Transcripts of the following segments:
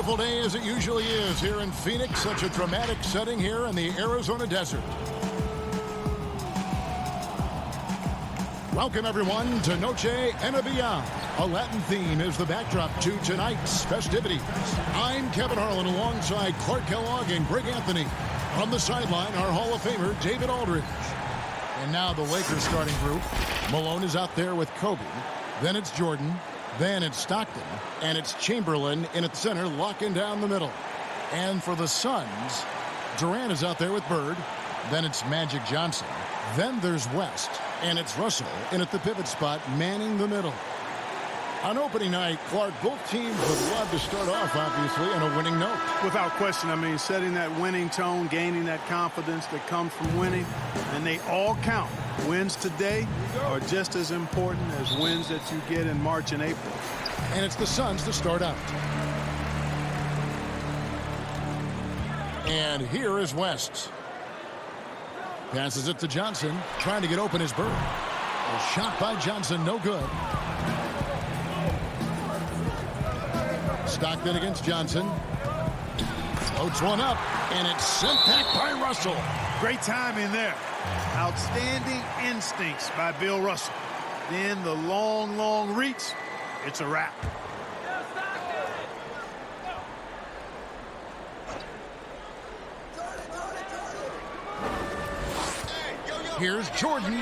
beautiful day as it usually is here in Phoenix. Such a dramatic setting here in the Arizona desert. Welcome, everyone, to Noche and Beyond. A Latin theme is the backdrop to tonight's festivities. I'm Kevin Harlan alongside Clark Kellogg and Greg Anthony. On the sideline, our Hall of Famer, David Aldridge. And now the Lakers starting group. Malone is out there with Kobe. Then it's Jordan. Then it's Stockton, and it's Chamberlain in at the center, locking down the middle. And for the Suns, Durant is out there with Bird. Then it's Magic Johnson. Then there's West, and it's Russell in at the pivot spot, manning the middle. On opening night, Clark, both teams would love to start off, obviously, on a winning note. Without question. I mean, setting that winning tone, gaining that confidence that comes from winning, and they all count. Wins today are just as important as wins that you get in March and April. And it's the Suns to start out. And here is West. Passes it to Johnson, trying to get open his Bird. A shot by Johnson, no good. Stockton against Johnson. Floats one up, and it's sent back by Russell. Great timing there. Outstanding instincts by Bill Russell. Then the long reach. It's a wrap. Here's Jordan.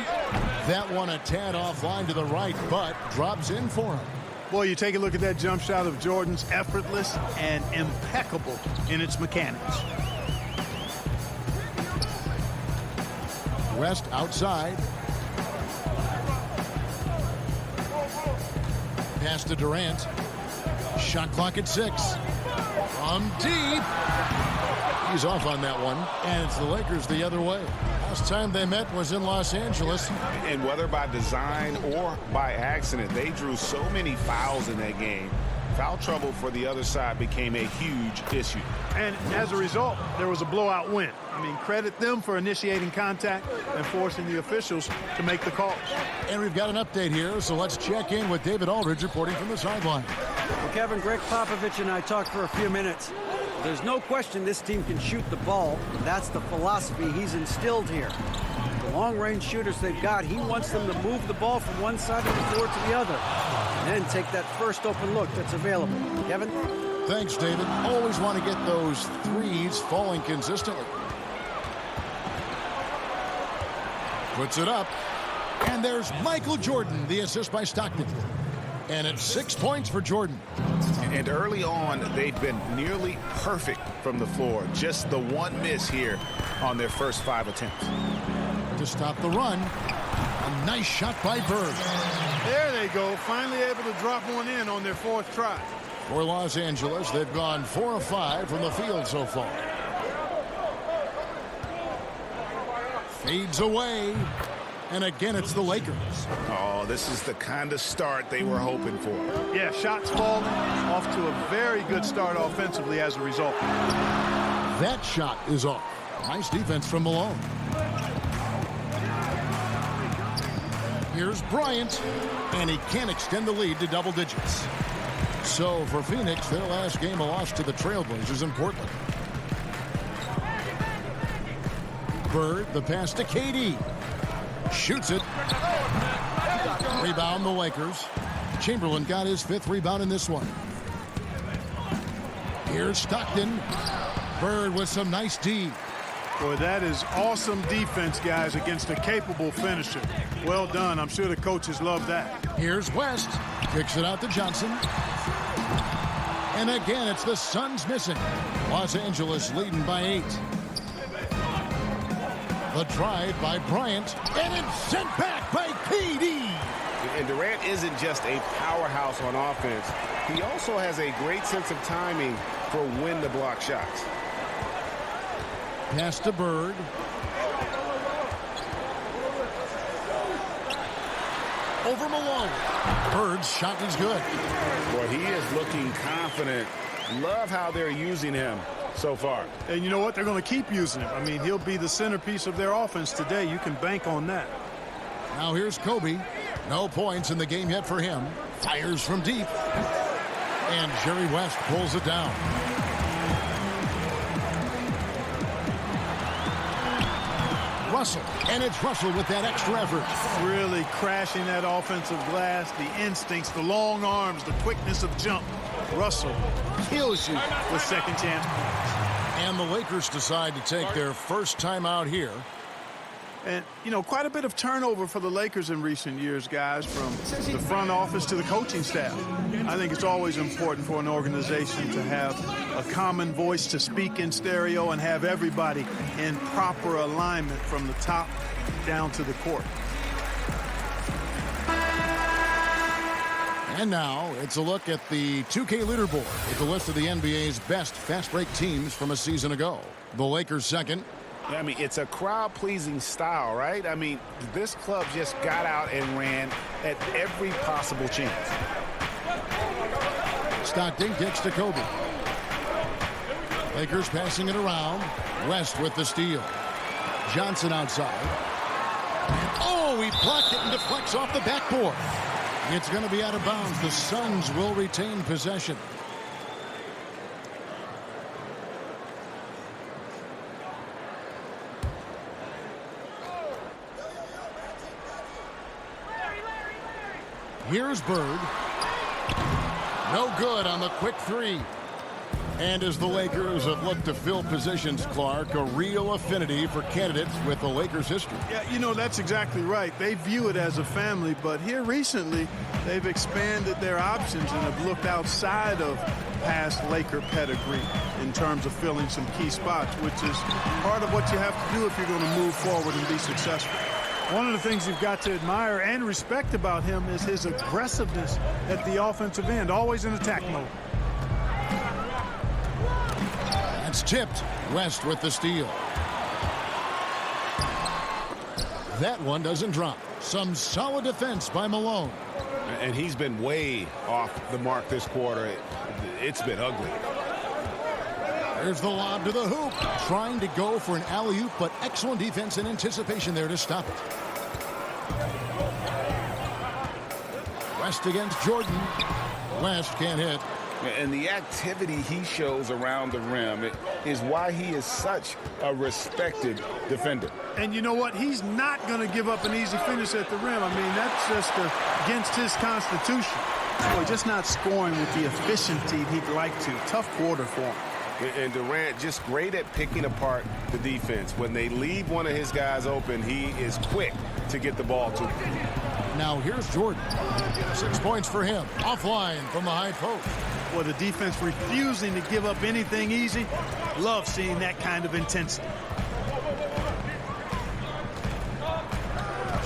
That one a tad offline to the right, but drops in for him. Boy, you take a look at that jump shot of Jordan's, effortless and impeccable in its mechanics. West outside. Pass to Durant. Shot clock at 6. From deep. He's off on that one. And it's the Lakers the other way. Last time they met was in Los Angeles. And whether by design or by accident, they drew so many fouls in that game. Foul trouble for the other side became a huge issue. And as a result, there was a blowout win. I mean, credit them for initiating contact and forcing the officials to make the calls. And we've got an update here, so let's check in with David Aldridge reporting from the sideline. Well, Kevin, Greg Popovich and I talked for a few minutes. There's no question this team can shoot the ball. That's the philosophy he's instilled here. The long-range shooters they've got, he wants them to move the ball from one side of the floor to the other. And then take that first open look that's available. Kevin? Thanks, David. Always want to get those threes falling consistently. Puts it up. And there's Michael Jordan, the assist by Stockton. And it's 6 points for Jordan. And early on, they've been nearly perfect from the floor. Just the one miss here on their first 5 attempts. To stop the run, a nice shot by Bird. There they go, finally able to drop one in on their 4th try. For Los Angeles, they've gone 4 of 5 from the field so far. Fades away. And again, it's the Lakers. Oh, this is the kind of start they were hoping for. Yeah, shots falling, off to a very good start offensively as a result. That shot is off. Nice defense from Malone. Here's Bryant, and he can't extend the lead to double digits. So for Phoenix, their last game a loss to the Trailblazers in Portland. Bird, the pass to KD. Shoots it. Rebound the Lakers. Chamberlain got his 5th rebound in this one. Here's Stockton. Bird with some nice D. Boy, that is awesome defense, guys, against a capable finisher. Well done. I'm sure the coaches love that. Here's West. Kicks it out to Johnson. And again, it's the Suns missing. Los Angeles leading by 8. The drive by Bryant, and it's sent back by KD. And Durant isn't just a powerhouse on offense. He also has a great sense of timing for when to block shots. Pass to Bird. Over Malone. Bird's shot is good. Boy, he is looking confident. Love how they're using him so far. And you know what? They're going to keep using him. I mean, he'll be the centerpiece of their offense today. You can bank on that. Now here's Kobe. No points in the game yet for him. Fires from deep. And Jerry West pulls it down. Russell. And it's Russell with that extra effort. Really crashing that offensive glass, the instincts, the long arms, the quickness of jump. Russell kills you with second chance points. And the Lakers decide to take their first time out here. And, you know, quite a bit of turnover for the Lakers in recent years, guys, from the front office to the coaching staff. I think it's always important for an organization to have a common voice to speak in stereo and have everybody in proper alignment from the top down to the court. And now it's a look at the 2K leaderboard with the list of the NBA's best fast break teams from a season ago. The Lakers second. I mean, it's a crowd-pleasing style, right? I mean, this club just got out and ran at every possible chance. Stockton kicks to Kobe. Lakers passing it around. West with the steal. Johnson outside. Oh, he blocked it and deflects off the backboard. It's going to be out of bounds. The Suns will retain possession. Here's Bird. No good on the quick three. And as the Lakers have looked to fill positions, Clark, a real affinity for candidates with the Lakers history. Yeah, you know, that's exactly right. They view it as a family, but here recently, they've expanded their options and have looked outside of past Laker pedigree in terms of filling some key spots, which is part of what you have to do if you're going to move forward and be successful. One of the things you've got to admire and respect about him is his aggressiveness at the offensive end, always in attack mode. That's tipped. West with the steal. That one doesn't drop. Some solid defense by Malone. And he's been way off the mark this quarter. It's been ugly. There's the lob to the hoop. Trying to go for an alley-oop, but excellent defense and anticipation there to stop it. West against Jordan. West can't hit. And the activity he shows around the rim is why he is such a respected defender. And you know what? He's not going to give up an easy finish at the rim. I mean, that's just against his constitution. Boy, just not scoring with the efficiency he'd like to. Tough quarter for him. And Durant just great at picking apart the defense. When they leave one of his guys open, he is quick to get the ball to him. Now here's Jordan. 6 points for him. Offline from the high post. Boy, the defense refusing to give up anything easy. Love seeing that kind of intensity.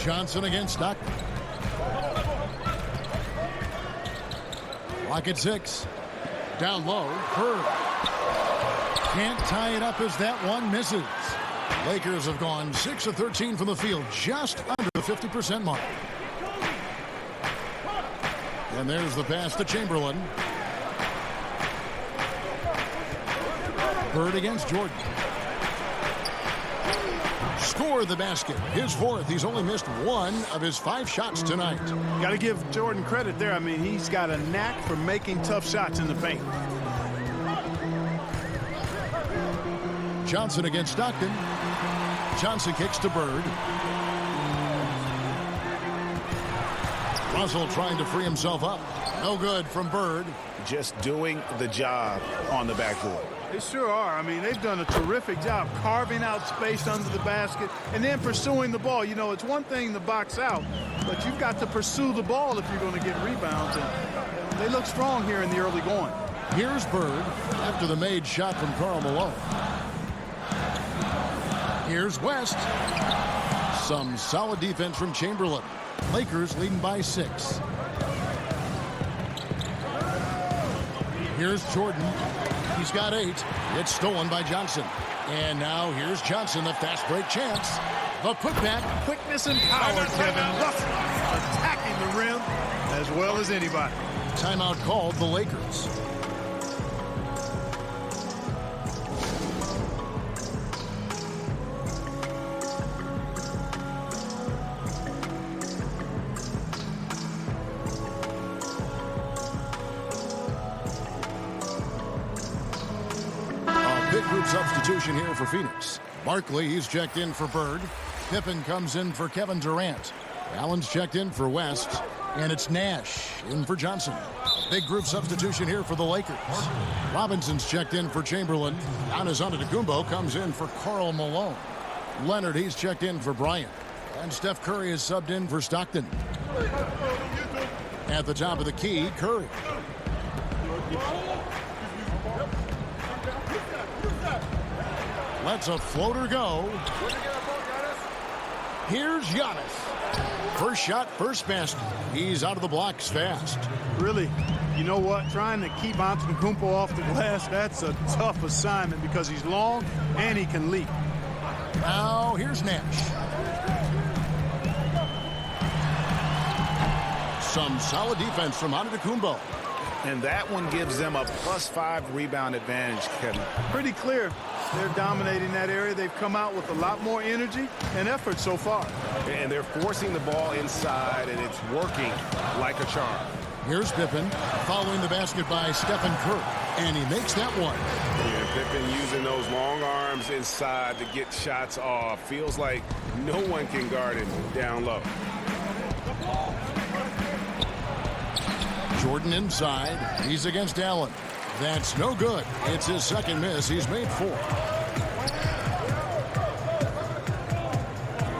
Johnson against Stockton. Lock at 6. Down low. Bird. Can't tie it up as that one misses. Lakers have gone 6 of 13 from the field, just under the 50% mark. And there's the pass to Chamberlain. Bird against Jordan. Scored the basket. His fourth. He's only missed 1 of his 5 shots tonight. Got to give Jordan credit there. I mean, he's got a knack for making tough shots in the paint. Johnson against Stockton. Johnson kicks to Bird. Russell trying to free himself up. No good from Bird. Just doing the job on the backboard. They sure are. I mean, they've done a terrific job carving out space under the basket and then pursuing the ball. You know, it's one thing to box out, but you've got to pursue the ball if you're going to get rebounds. And they look strong here in the early going. Here's Bird after the made shot from Karl Malone. Here's West. Some solid defense from Chamberlain. Lakers leading by 6. Here's Jordan. He's got 8. It's stolen by Johnson. And now here's Johnson, the fast break chance. The putback. Quickness and power, Kevin. Russell attacking the rim as well as anybody. Timeout called the Lakers. Big group substitution here for Phoenix. Barkley, he's checked in for Bird. Pippen comes in for Kevin Durant. Allen's checked in for West. And it's Nash in for Johnson. Big group substitution here for the Lakers. Robinson's checked in for Chamberlain. Giannis Antetokounmpo comes in for Karl Malone. Leonard, he's checked in for Bryant. And Steph Curry is subbed in for Stockton. At the top of the key, Curry. Lets a floater go. Here's Giannis. First shot, first basket. He's out of the blocks fast. Really, you know what? Trying to keep Antetokounmpo off the glass, that's a tough assignment because he's long and he can leap. Now, here's Nash. Some solid defense from Antetokounmpo. And that one gives them a +5 rebound advantage, Kevin. Pretty clear. They're dominating that area. They've come out with a lot more energy and effort so far. And they're forcing the ball inside, and it's working like a charm. Here's Pippen following the basket by Stephen Curry. And he makes that one. Yeah, Pippen using those long arms inside to get shots off. Feels like no one can guard him down low. Jordan inside. He's against Allen. That's no good. It's his second miss. He's made 4.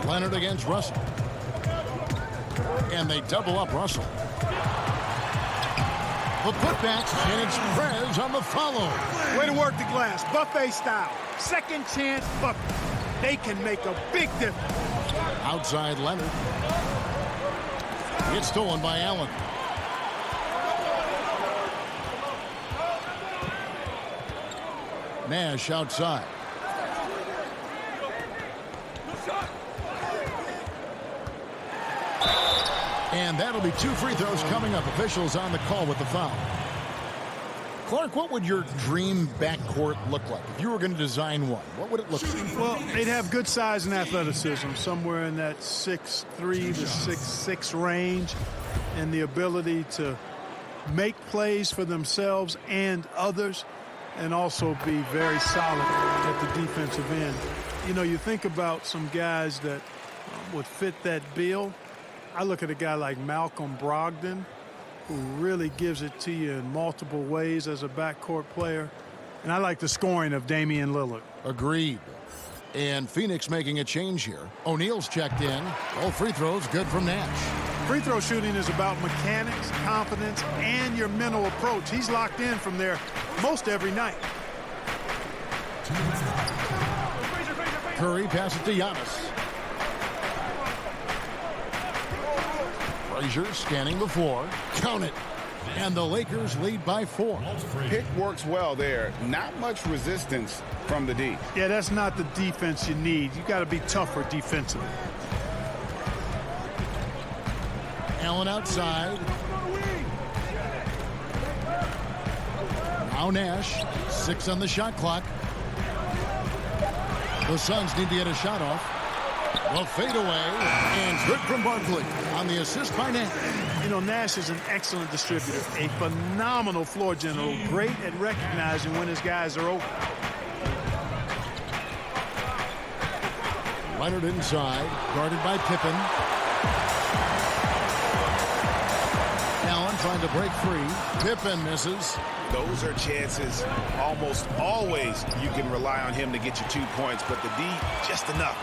Leonard against Russell. And they double up Russell. The putback, and it's Prez on the follow. Way to work the glass. Buffet style. Second chance bucket. They can make a big difference. Outside Leonard. It's stolen by Allen. Nash outside. And that'll be 2 free throws coming up. Officials on the call with the foul. Clark, what would your dream backcourt look like? If you were going to design one, what would it look like? Well, they'd have good size and athleticism, somewhere in that 6'3" to 6'6" range, and the ability to make plays for themselves and others, and also be very solid at the defensive end. You know, you think about some guys that would fit that bill. I look at a guy like Malcolm Brogdon, who really gives it to you in multiple ways as a backcourt player. And I like the scoring of Damian Lillard. Agreed. And Phoenix making a change here. O'Neal's checked in. All free throws good from Nash. Free throw shooting is about mechanics, confidence, and your mental approach. He's locked in from there most every night. Curry passes to Giannis. Frazier scanning the floor. Count it. And the Lakers lead by 4. Pick works well there. Not much resistance from the D. Yeah, that's not the defense you need. You got to be tougher defensively. Allen outside. Now Nash. 6 on the shot clock. The Suns need to get a shot off. The fadeaway, and good from Barkley on the assist by Nash. You know, Nash is an excellent distributor, a phenomenal floor general, great at recognizing when his guys are open. Leonard inside, guarded by Pippen. Allen trying to break free. Pippen misses. Those are chances almost always you can rely on him to get you 2 points, but the D just enough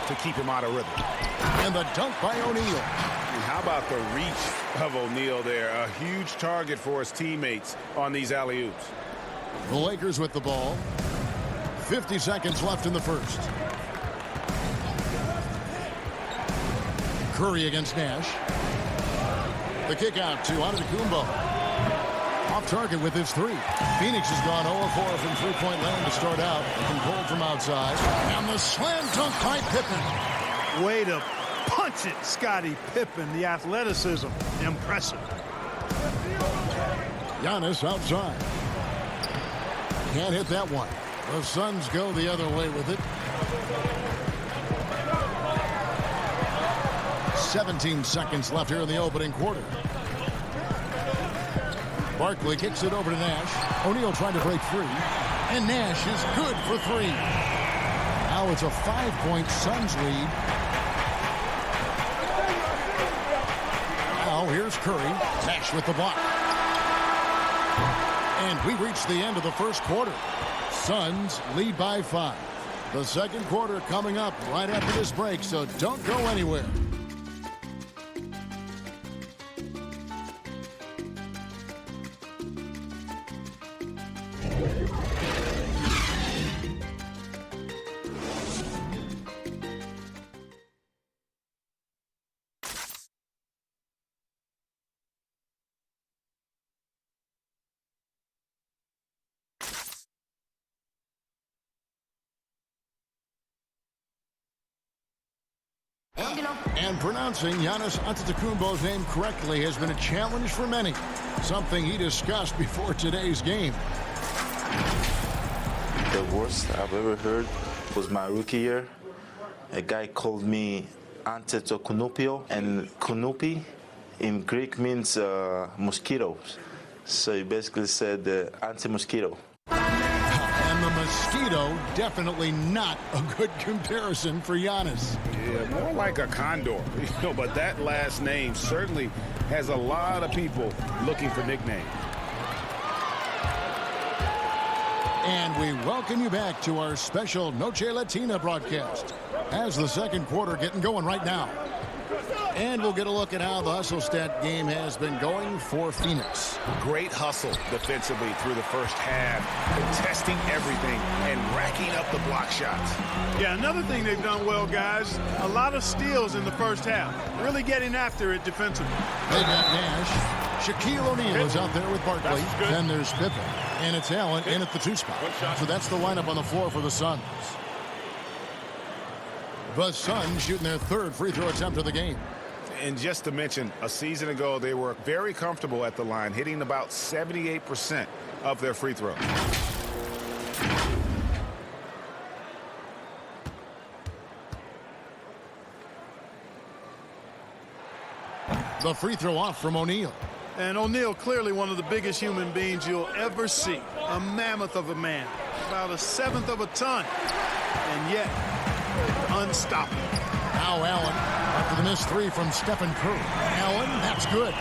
to keep him out of rhythm. And the dunk by O'Neal. And how about the reach of O'Neal there? A huge target for his teammates on these alley-oops. The Lakers with the ball. 50 seconds left in the first. Curry against Nash. The kick out to Antetokounmpo. Off target with his 3. Phoenix has gone 0-4 from three-point land to start out. Controlled from outside. And the slam dunk by Pippen. Way to punch it, Scottie Pippen. The athleticism, impressive. Giannis outside. Can't hit that one. The Suns go the other way with it. 17 seconds left here in the opening quarter. Barkley kicks it over to Nash. O'Neal trying to break free. And Nash is good for 3. Now it's a 5-point Suns lead. Now here's Curry. Nash with the block. And we reach the end of the first quarter. Suns lead by 5. The second quarter coming up right after this break, so don't go anywhere. And pronouncing Giannis Antetokounmpo's name correctly has been a challenge for many, something he discussed before today's game. The worst I've ever heard was my rookie year. A guy called me Antetokounmpo, and Kunupi in Greek means mosquitoes. So he basically said anti-mosquito. And the mosquito, definitely not a good comparison for Giannis. Yeah, more like a condor. But that last name certainly has a lot of people looking for nicknames. And we welcome you back to our special Noche Latina broadcast as the second quarter getting going right now. And we'll get a look at how the hustle stat game has been going for Phoenix. Great hustle defensively through the first half, contesting everything and racking up the block shots. Yeah, another thing they've done well, guys, a lot of steals in the first half. Really getting after it defensively. They got Nash. Shaquille O'Neal is out there with Barkley. Then there's Pippen. And it's Allen in at the 2 spot. So that's the lineup on the floor for the Suns. The Suns shooting their 3rd free throw attempt of the game. And just to mention, a season ago, they were very comfortable at the line, hitting about 78% of their free throws. The free throw off from O'Neal. And O'Neal, clearly one of the biggest human beings you'll ever see. A mammoth of a man. About 1/7 of a ton. And yet, unstoppable. Now Allen after the missed 3 from Stephen Curry. Allen, that's good.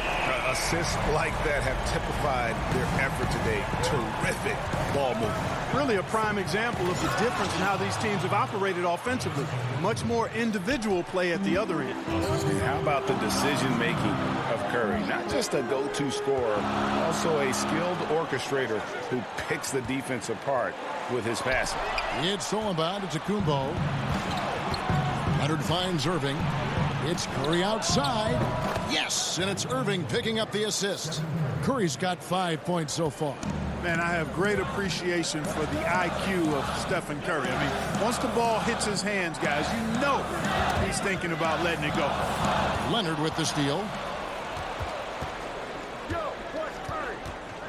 Assists like that have typified their effort today. Terrific ball movement. Really a prime example of the difference in how these teams have operated offensively. Much more individual play at the other end. And how about the decision-making of Curry? Not just a go-to scorer, also a skilled orchestrator who picks the defense apart with his passing. It's Solomon to Tacumbo. Leonard finds Irving. It's Curry outside. Yes, and it's Irving picking up the assist. Curry's got 5 points so far. Man, I have great appreciation for the IQ of Stephen Curry. I mean, once the ball hits his hands, guys, you know he's thinking about letting it go. Leonard with the steal.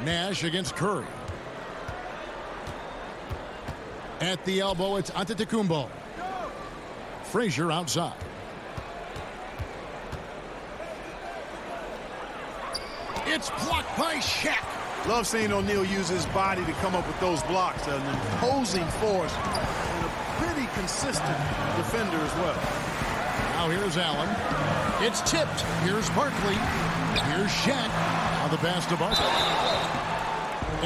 Nash against Curry. At the elbow, it's Antetokounmpo. Frazier outside. It's blocked by Shaq. Love seeing O'Neal use his body to come up with those blocks. An imposing force and a pretty consistent defender as well. Now here's Allen. It's tipped. Here's Barkley. Here's Shaq. Now the pass to Barkley.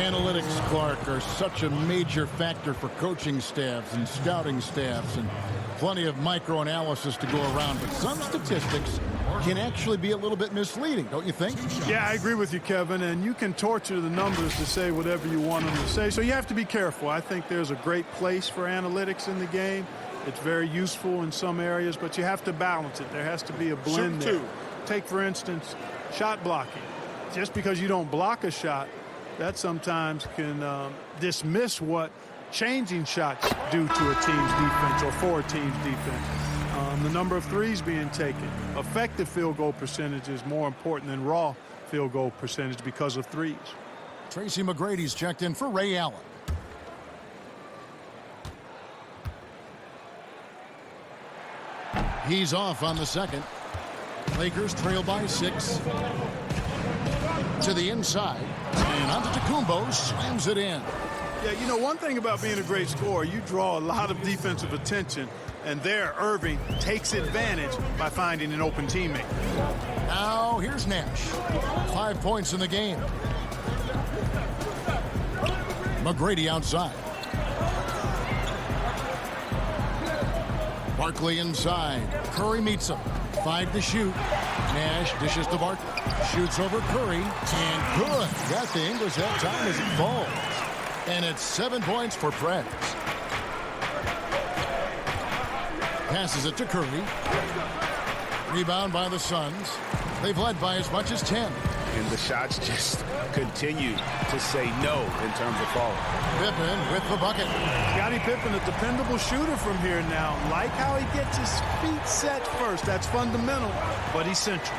Analytics, Clark, are such a major factor for coaching staffs and scouting staffs, and plenty of micro-analysis to go around. But some statistics can actually be a little bit misleading, don't you think? Yeah, I agree with you, Kevin, and you can torture the numbers to say whatever you want them to say, so you have to be careful. I think there's a great place for analytics in the game. It's very useful in some areas, but you have to balance it. There has to be a blend there. Take, for instance, shot blocking. Just because you don't block a shot, that sometimes can dismiss what changing shots do to a team's defense or for a team's defense. The number of threes being taken. Effective field goal percentage is more important than raw field goal percentage because of threes. Tracy McGrady's checked in for Ray Allen. He's off on the second. Lakers trail by 6. To the inside. And Antetokounmpo slams it in. Yeah, you know, one thing about being a great scorer, you draw a lot of defensive attention. And there, Irving takes advantage by finding an open teammate. Now, here's Nash. 5 points in the game. McGrady outside. Barkley inside. Curry meets him. 5 to shoot. Nash dishes to Barkley. Shoots over Curry. And good. Got the English that time as it falls. And it's 7 points for Preds. Passes it to Curry. Rebound by the Suns. They've led by as much as 10. And the shots just continue to say no in terms of falling. Pippen with the bucket. Scottie Pippen, a dependable shooter from here now. Like how he gets his feet set first. That's fundamental, but essential.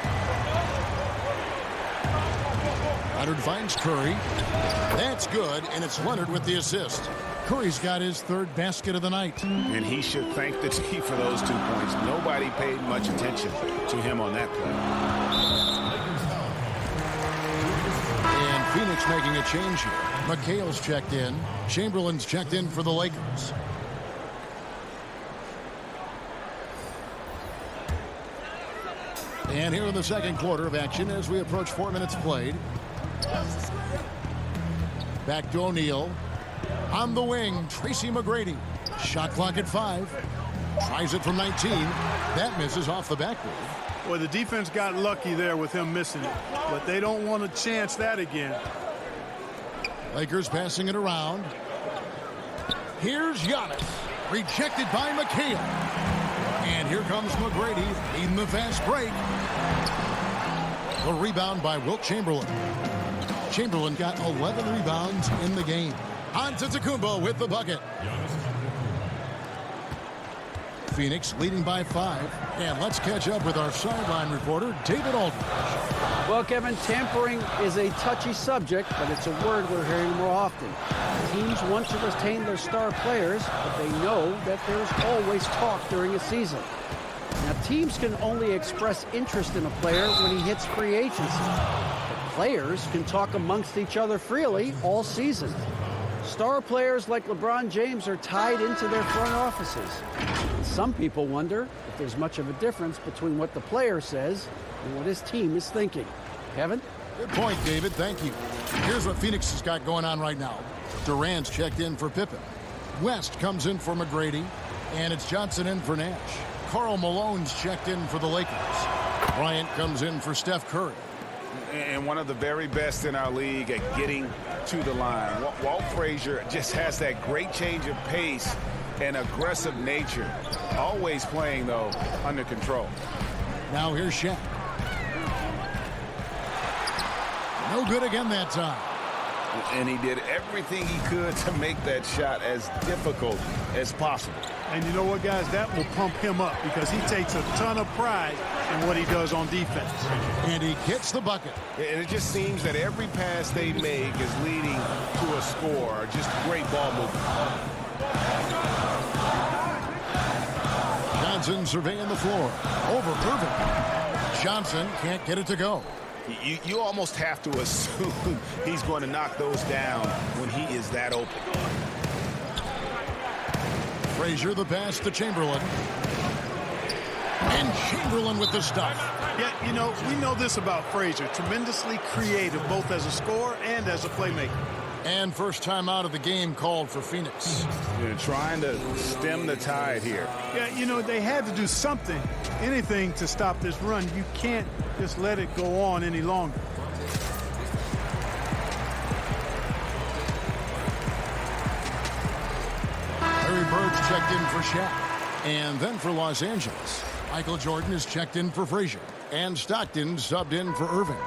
Leonard finds Curry. That's good, and it's Leonard with the assist. Curry's got his 3rd basket of the night. And he should thank the team for those 2 points. Nobody paid much attention to him on that play. And Phoenix making a change here. McHale's checked in. Chamberlain's checked in for the Lakers. And here in the second quarter of action as we approach 4 minutes played. Back to O'Neal. On the wing, Tracy McGrady. Shot clock at 5. Tries it from 19. That misses off the backboard. Well, the defense got lucky there with him missing it, but they don't want to chance that again. Lakers passing it around. Here's Giannis. Rejected by McHale. And here comes McGrady leading the fast break. The rebound by Wilt Chamberlain. Chamberlain got 11 rebounds in the game. Antetokounmpo with the bucket. Phoenix leading by 5. And let's catch up with our sideline reporter, David Aldridge. Well, Kevin, tampering is a touchy subject, but it's a word we're hearing more often. Teams want to retain their star players, but they know that there's always talk during a season. Now, teams can only express interest in a player when he hits free agency. But players can talk amongst each other freely all season. Star players like LeBron James are tied into their front offices. And some people wonder if there's much of a difference between what the player says and what his team is thinking. Kevin? Good point, David. Thank you. Here's what Phoenix has got going on right now. Durant's checked in for Pippen. West comes in for McGrady. And it's Johnson in for Nash. Karl Malone's checked in for the Lakers. Bryant comes in for Steph Curry. And one of the very best in our league at getting to the line. Walt Frazier just has that great change of pace and aggressive nature. Always playing, though, under control. Now here's Shaq. No good again that time. And he did everything he could to make that shot as difficult as possible. And you know what, guys? That will pump him up because he takes a ton of pride in what he does on defense. And he gets the bucket. And it just seems that every pass they make is leading to a score. Just great ball movement. Johnson surveying the floor. Over Irving. Johnson can't get it to go. You almost have to assume he's going to knock those down when he is that open. Frazier the pass to Chamberlain. And Chamberlain with the stuff. Yeah, you know, we know this about Frazier. Tremendously creative, both as a scorer and as a playmaker. And first time out of the game called for Phoenix. You're trying to stem the tide here. Yeah, you know, they had to do something, anything to stop this run. You can't just let it go on any longer. Larry Bird's checked in for Shaq. And then for Los Angeles, Michael Jordan is checked in for Frazier. And Stockton subbed in for Irving.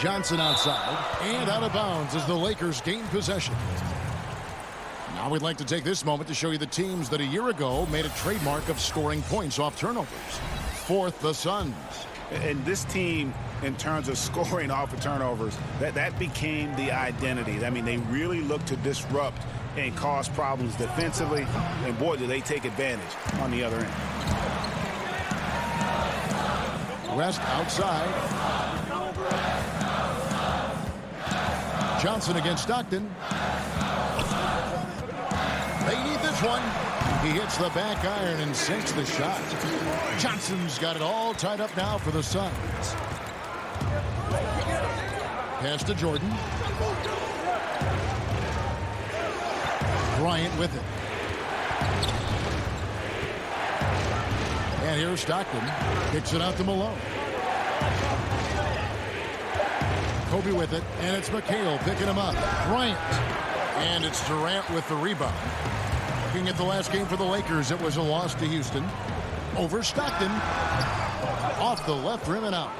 Johnson outside and out of bounds as the Lakers gain possession. Now we'd like to take this moment to show you the teams that a year ago made a trademark of scoring points off turnovers. Fourth, the Suns. And this team, in terms of scoring off of turnovers, that became the identity. I mean, they really look to disrupt and cause problems defensively. And boy, do they take advantage on the other end. West outside. Johnson against Stockton. They need this one. He hits the back iron and sinks the shot. Johnson's got it all tied up now for the Suns. Pass to Jordan. Bryant with it. And here's Stockton. Kicks it out to Malone. Kobe with it, and it's McHale picking him up. Bryant. And it's Durant with the rebound. Looking at the last game for the Lakers, it was a loss to Houston. Over Stockton. Off the left rim and out.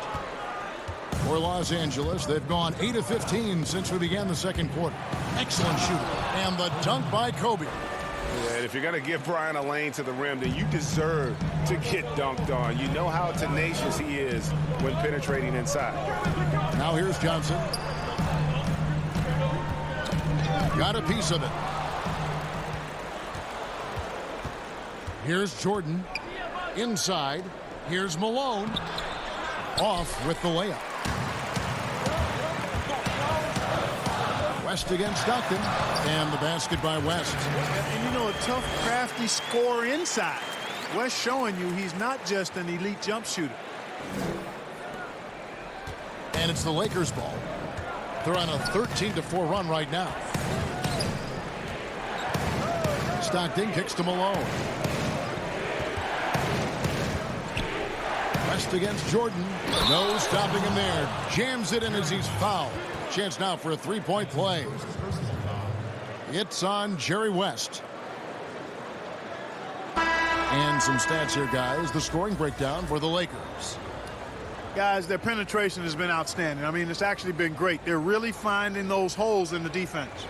For Los Angeles, they've gone 8 of 15 since we began the second quarter. Excellent shooting. And the dunk by Kobe. Yeah, and if you're going to give Bryant a lane to the rim, then you deserve to get dunked on. You know how tenacious he is when penetrating inside. Now here's Johnson. Got a piece of it. Here's Jordan. Inside. Here's Malone. Off with the layup. West against Stockton. And the basket by West. And you know, a tough, crafty scorer inside. West showing you he's not just an elite jump shooter. And it's the Lakers' ball. They're on a 13-4 run right now. Stockton kicks to Malone. West against Jordan. No stopping him there. Jams it in as he's fouled. Chance now for a three-point play. It's on Jerry West. And some stats here, guys. The scoring breakdown for the Lakers. Guys, their penetration has been outstanding. I mean, it's actually been great. They're really finding those holes in the defense.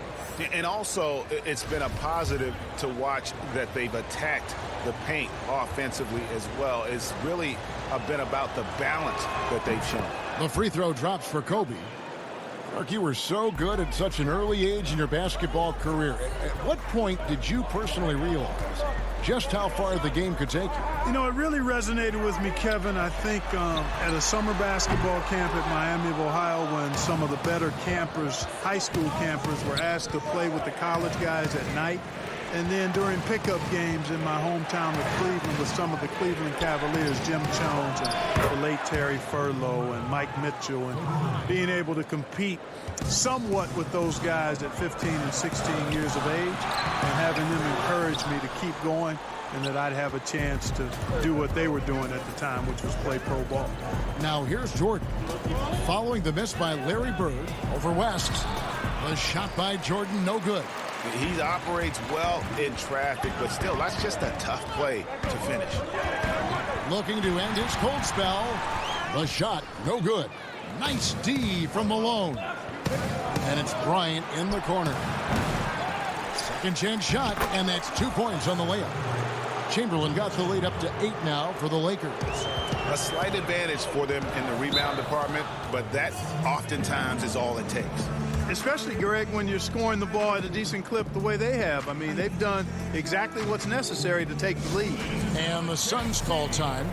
And also, it's been a positive to watch that they've attacked the paint offensively as well. It's really been about the balance that they've shown. The free throw drops for Kobe. Mark, you were so good at such an early age in your basketball career. At what point did you personally realize just how far the game could take you? You know, it really resonated with me, Kevin. I think at a summer basketball camp at Miami of Ohio, when some of the better campers, high school campers, were asked to play with the college guys at night. And then during pickup games in my hometown of Cleveland with some of the Cleveland Cavaliers, Jim Jones and the late Terry Furlow and Mike Mitchell, and being able to compete somewhat with those guys at 15 and 16 years of age, and having them encourage me to keep going, and that I'd have a chance to do what they were doing at the time, which was play pro ball. Now here's Jordan. Following the miss by Larry Bird over West. The shot by Jordan, no good. He operates well in traffic, but still, that's just a tough play to finish. Looking to end his cold spell. The shot, no good. Nice D from Malone. And it's Bryant in the corner. Second chance shot, and that's 2 points on the layup. Chamberlain got the lead up to 8 now for the Lakers. A slight advantage for them in the rebound department, but that oftentimes is all it takes. Especially, Greg, when you're scoring the ball at a decent clip the way they have. I mean, they've done exactly what's necessary to take the lead. And the Suns call time.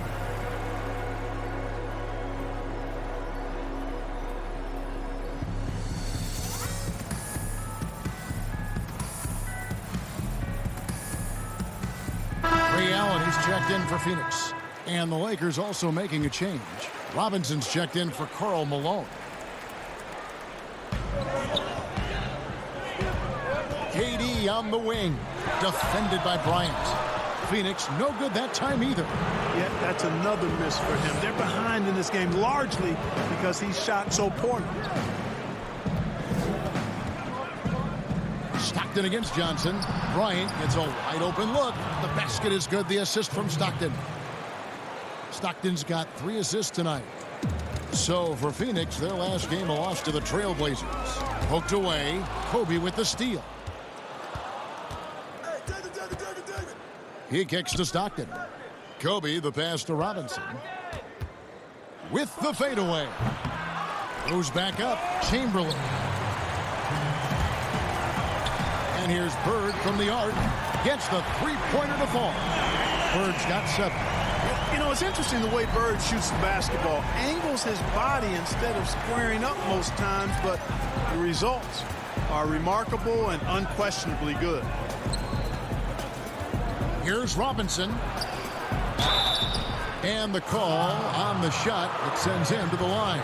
Ray Allen is checked in for Phoenix. And the Lakers also making a change. Robinson's checked in for Karl Malone. KD on the wing. Defended by Bryant. Phoenix no good that time either. Yeah, that's another miss for him. They're behind in this game largely because he shot so poorly. Stockton against Johnson. Bryant gets a wide open look. The basket is good. The assist from Stockton. Stockton's got 3 assists tonight. So for Phoenix, their last game a loss to the Trailblazers. Poked away. Kobe with the steal. He kicks to Stockton. Kobe, the pass to Robinson. With the fadeaway. Goes back up. Chamberlain. And here's Bird from the arc. Gets the three-pointer to fall. Bird's got 7. You know, it's interesting the way Bird shoots the basketball. Angles his body instead of squaring up most times, but the results are remarkable and unquestionably good. Here's Robinson. And the call on the shot that sends him to the line.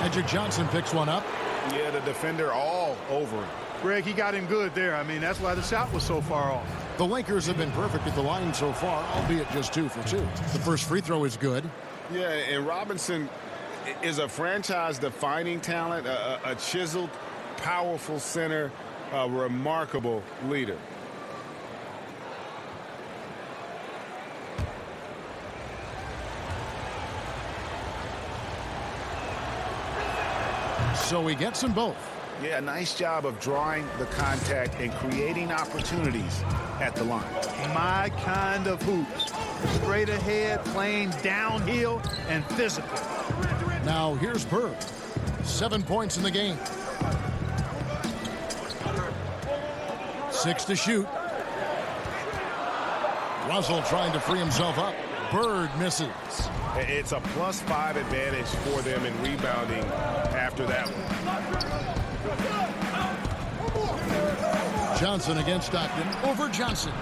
Magic Johnson picks one up. Yeah, the defender all over him. Greg, he got him good there. I mean, that's why the shot was so far off. The Lakers have been perfect at the line so far, albeit just 2 for 2. The first free throw is good. Yeah, and Robinson is a franchise-defining talent, a chiseled, powerful center, a remarkable leader. So he gets them both. Yeah, nice job of drawing the contact and creating opportunities at the line. My kind of hoops. Straight ahead, playing downhill, and physical. Now here's Bird. 7 points in the game. 6 to shoot. Russell trying to free himself up. Bird misses. It's a +5 advantage for them in rebounding after that one. Johnson against Stockton. Over Johnson.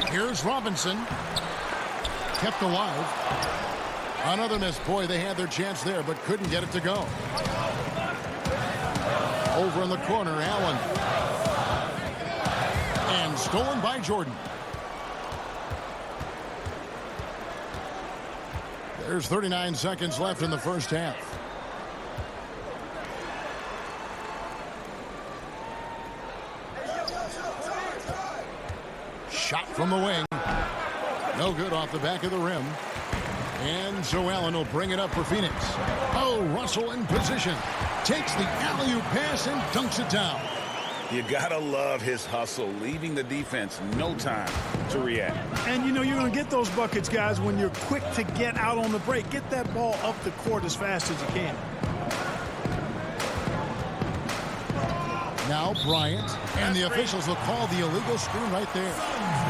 Here's Robinson. Kept alive. Another miss. Boy, they had their chance there, but couldn't get it to go. Over in the corner, Allen. And stolen by Jordan. There's 39 seconds left in the first half. Shot from the wing. No good off the back of the rim. And so Allen will bring it up for Phoenix. Oh, Russell in position. Takes the alley-oop pass and dunks it down. You gotta love his hustle, leaving the defense no time to react. And, you know, you're going to get those buckets, guys, when you're quick to get out on the break. Get that ball up the court as fast as you can. Now Bryant, and the officials will call the illegal screen right there.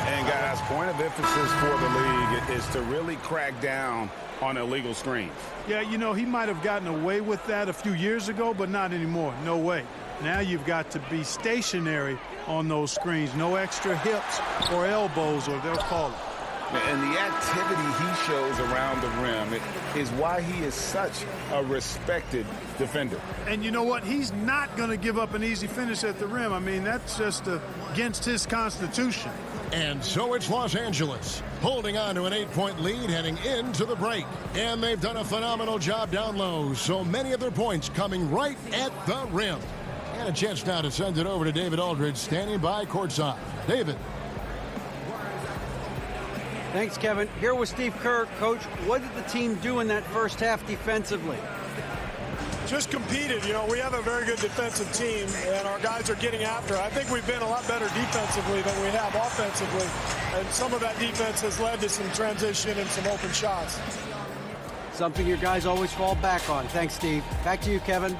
And, guys, point of emphasis for the league is to really crack down on illegal screens. Yeah, you know, he might have gotten away with that a few years ago, but not anymore. No way. Now you've got to be stationary on those screens. No extra hips or elbows, or they'll call it. And the activity he shows around the rim is why he is such a respected defender. And you know what? He's not going to give up an easy finish at the rim. I mean, that's just against his constitution. And so it's Los Angeles holding on to an 8-point lead heading into the break. And they've done a phenomenal job down low. So many of their points coming right at the rim. And a chance now to send it over to David Aldridge standing by courtside. David. Thanks, Kevin. Here with Steve Kerr. Coach, what did the team do in that first half defensively? Just competed. You know, we have a very good defensive team, and our guys are getting after it. I think we've been a lot better defensively than we have offensively, and some of that defense has led to some transition and some open shots. Something your guys always fall back on. Thanks, Steve. Back to you, Kevin.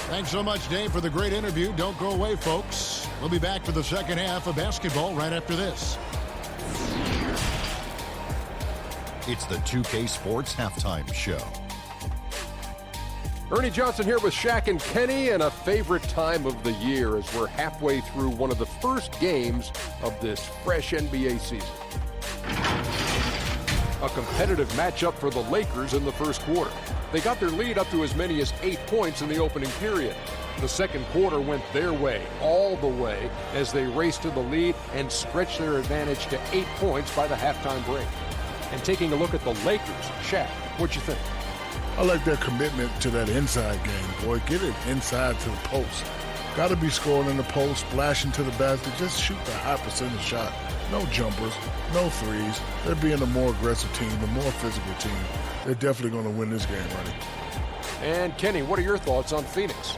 Thanks so much, Dave, for the great interview. Don't go away, folks. We'll be back for the second half of basketball right after this. It's the 2K Sports Halftime Show. Ernie Johnson here with Shaq and Kenny, and a favorite time of the year as we're halfway through one of the first games of this fresh NBA season. A competitive matchup for the Lakers in the first quarter. They got their lead up to as many as 8 points in the opening period. The second quarter went their way, all the way, as they raced to the lead and stretched their advantage to 8 points by the halftime break. And taking a look at the Lakers, Shaq, what you think? I like their commitment to that inside game, boy. Get it inside to the post. Got to be scoring in the post, splashing to the basket. Just shoot the high percentage shot. No jumpers, no threes. They're being a more aggressive team, a more physical team. They're definitely going to win this game, Ernie. And Kenny, what are your thoughts on Phoenix?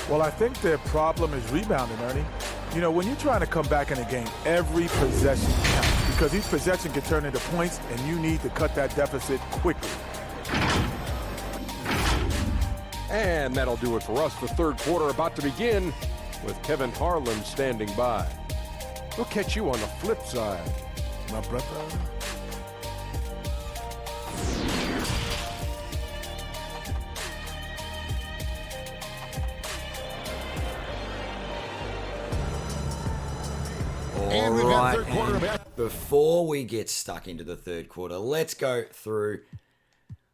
Well, I think their problem is rebounding, Ernie. You know, when you're trying to come back in a game, every possession counts because each possession can turn into points, and you need to cut that deficit quickly. And that'll do it for us. The third quarter about to begin with Kevin Harlan standing by. We'll catch you on the flip side. My brother. And we've got third quarter back. Before we get stuck into the third quarter, let's go through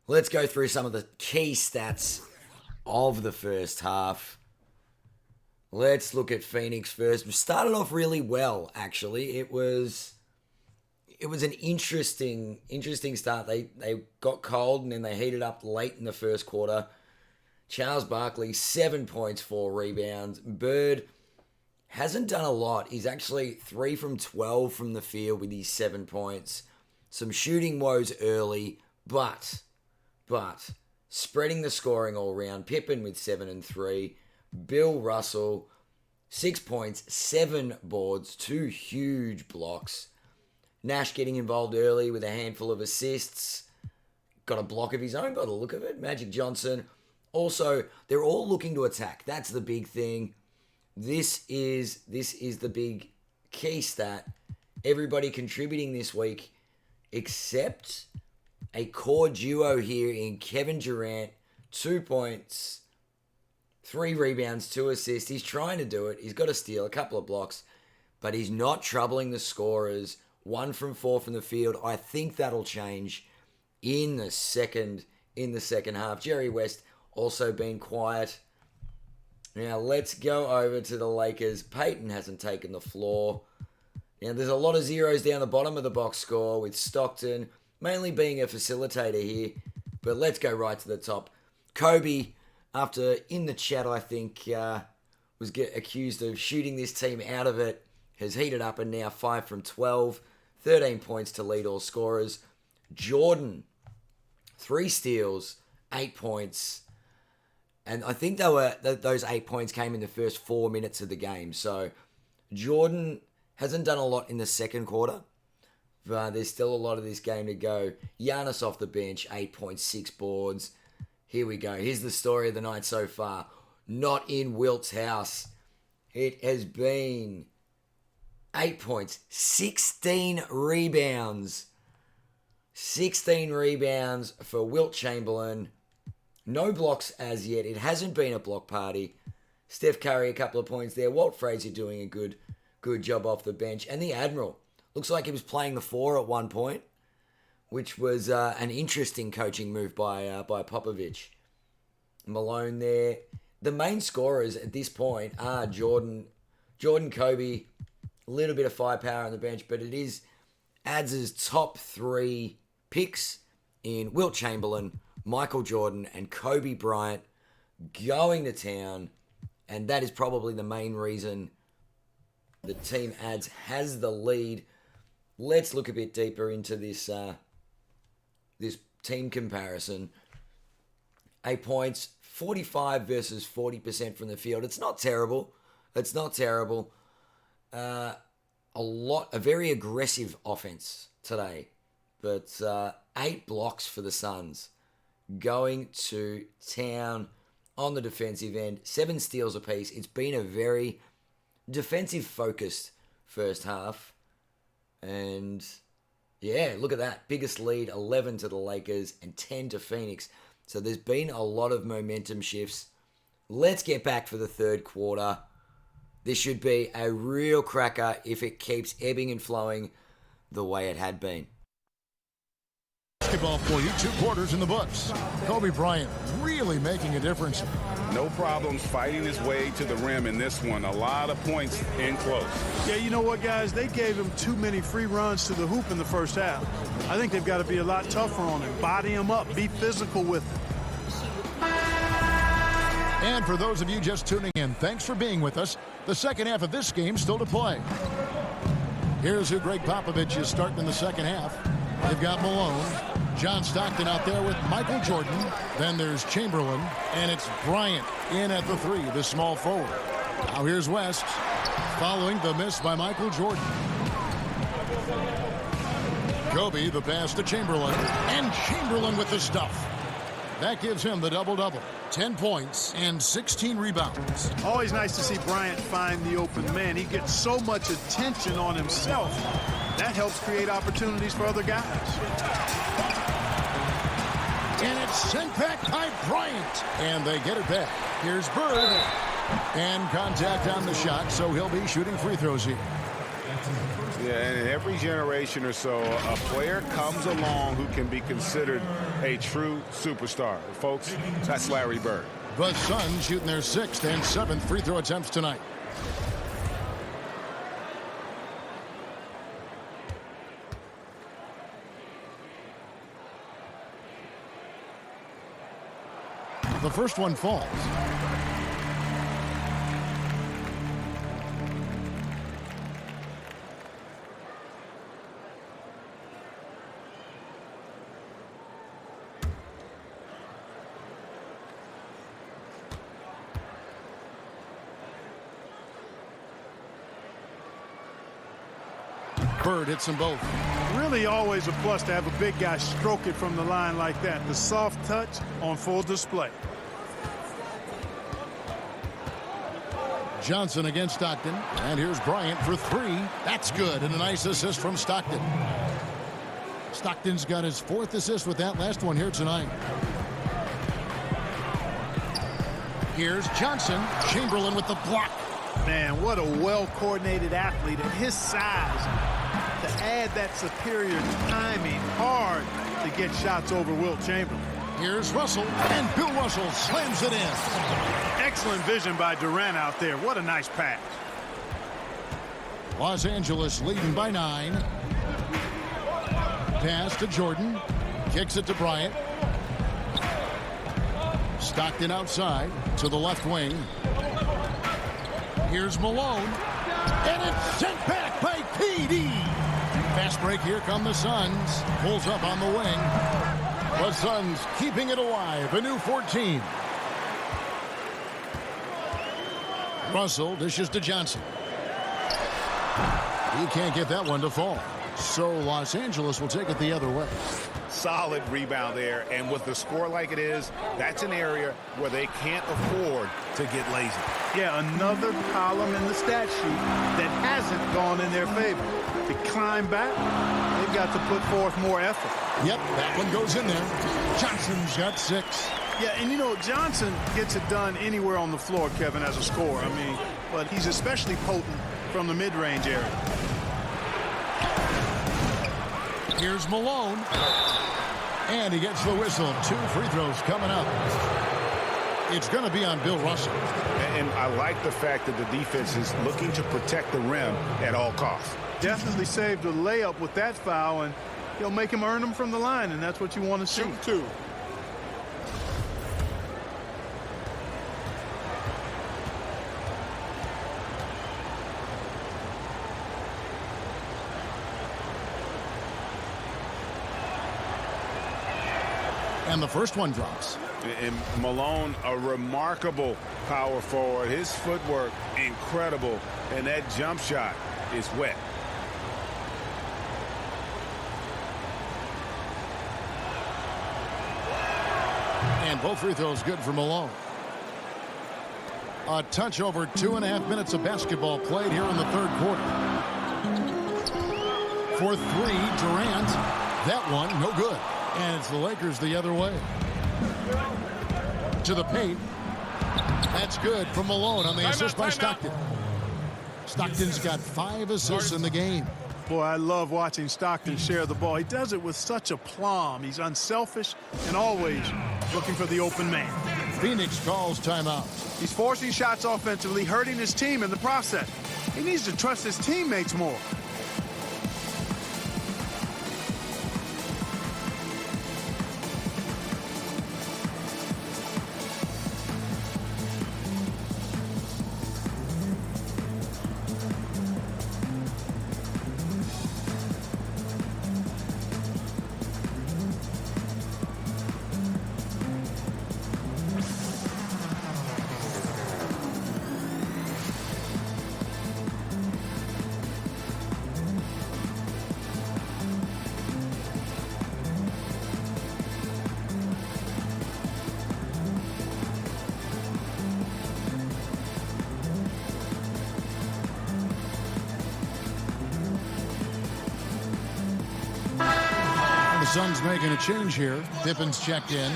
some of the key stats of the first half. Let's look at Phoenix first. We started off really well, actually. It was an interesting start. They got cold and then they heated up late in the first quarter. Charles Barkley, 7 points, 4 rebounds. Bird hasn't done a lot. He's actually 3 from 12 from the field with his 7 points. Some shooting woes early, but spreading the scoring all around. Pippen with 7 and 3. Bill Russell, 6 points, 7 boards, 2 huge blocks. Nash getting involved early with a handful of assists. Got a block of his own by the look of it. Magic Johnson. Also, they're all looking to attack. That's the big thing. This is the big key stat. Everybody contributing this week except a core duo here in Kevin Durant. 2 points, 3 rebounds, 2 assists. He's trying to do it. He's got a steal, a couple of blocks, but he's not troubling the scorers. 1 from 4 from the field. I think that'll change in the second half. Jerry West also been quiet. Now let's go over to the Lakers. Peyton hasn't taken the floor. Now there's a lot of zeros down the bottom of the box score with Stockton mainly being a facilitator here. But let's go right to the top. Kobe, after in the chat I think was accused of shooting this team out of it, has heated up and now 5 from 12. 13 points to lead all scorers. Jordan, 3 steals, 8 points. And I think those 8 points came in the first 4 minutes of the game. So Jordan hasn't done a lot in the second quarter. But there's still a lot of this game to go. Giannis off the bench, 8.6 boards. Here we go. Here's the story of the night so far. Not in Wilt's house. It has been 8 points, 16 rebounds. 16 rebounds for Wilt Chamberlain. No blocks as yet. It hasn't been a block party. Steph Curry, a couple of points there. Walt Frazier doing a good job off the bench. And the Admiral. Looks like he was playing the 4 at one point, which was an interesting coaching move by Popovich. Malone there. The main scorers at this point are Jordan, Kobe, a little bit of firepower on the bench, but it is Ads' top 3 picks in Wilt Chamberlain, Michael Jordan, and Kobe Bryant going to town, and that is probably the main reason the team Ads has the lead. Let's look a bit deeper into this this team comparison. 8 points, 45 versus 40% from the field. It's not terrible. A very aggressive offense today, but 8 blocks for the Suns. Going to town on the defensive end, 7 steals apiece. It's been a very defensive-focused first half. And, yeah, look at that. Biggest lead, 11 to the Lakers and 10 to Phoenix. So there's been a lot of momentum shifts. Let's get back for the third quarter. This should be a real cracker if it keeps ebbing and flowing the way it had been. Basketball for you, 2 quarters in the books. Kobe Bryant really making a difference. No problems fighting his way to the rim in this one. A lot of points in close. Yeah, you know what, guys? They gave him too many free runs to the hoop in the first half. I think they've got to be a lot tougher on him. Body him up. Be physical with him. And for those of you just tuning in, thanks for being with us. The second half of this game still to play. Here's who Greg Popovich is starting in the second half. They've got Malone, John Stockton out there with Michael Jordan. Then there's Chamberlain, and it's Bryant in at the 3, the small forward. Now here's West, following the miss by Michael Jordan. Kobe, the pass to Chamberlain, and Chamberlain with the stuff. That gives him the double-double. 10 points and 16 rebounds. Always nice to see Bryant find the open man. He gets so much attention on himself. That helps create opportunities for other guys. And it's sent back by Bryant. And they get it back. Here's Bird. And contact on the shot, so he'll be shooting free throws here. Yeah, and in every generation or so, a player comes along who can be considered a true superstar. Folks, that's Larry Bird. The Suns shooting their 6th and 7th free throw attempts tonight. The first one falls. Bird hits them both. Really always a plus to have a big guy stroke it from the line like that. The soft touch on full display. Johnson against Stockton. And here's Bryant for 3. That's good. And a nice assist from Stockton. Stockton's got his 4th assist with that last one here tonight. Here's Johnson. Chamberlain with the block. Man, what a well-coordinated athlete at his size. To add that superior timing, hard to get shots over Wilt Chamberlain. Here's Russell, and Bill Russell slams it in. Excellent vision by Durant out there. What a nice pass. Los Angeles leading by 9. Pass to Jordan. Kicks it to Bryant. Stockton outside to the left wing. Here's Malone. And it's sent back by PD. Fast break, here come the Suns. Pulls up on the wing. The Suns keeping it alive. A new 14. Russell dishes to Johnson. He can't get that one to fall. So Los Angeles will take it the other way. Solid rebound there, and with the score like it is, that's an area where they can't afford to get lazy. Yeah, another column in the stat sheet that hasn't gone in their favor. To climb back, they've got to put forth more effort. Yep, that one goes in there. Johnson's got 6. Yeah, and you know, Johnson gets it done anywhere on the floor, Kevin, as a scorer. I mean, but he's especially potent from the mid-range area. Here's Malone. And he gets the whistle. 2 free throws coming up. It's going to be on Bill Russell. And I like the fact that the defense is looking to protect the rim at all costs. Definitely saved a layup with that foul, and he'll make him earn them from the line, and that's what you want to see. Shoot 2. And the first one drops. And Malone, a remarkable power forward. His footwork, incredible. And that jump shot is wet. And both free throws good for Malone. A touch over 2.5 minutes of basketball played here in the third quarter. For 3, Durant. That one, no good. And it's the Lakers the other way. To the paint. That's good from Malone on the assist by Stockton. Stockton's got 5 assists in the game. Boy, I love watching Stockton share the ball. He does it with such aplomb. He's unselfish and always looking for the open man. Phoenix calls timeout. He's forcing shots offensively, hurting his team in the process. He needs to trust his teammates more. The Suns making a change here. Pippen's checked in.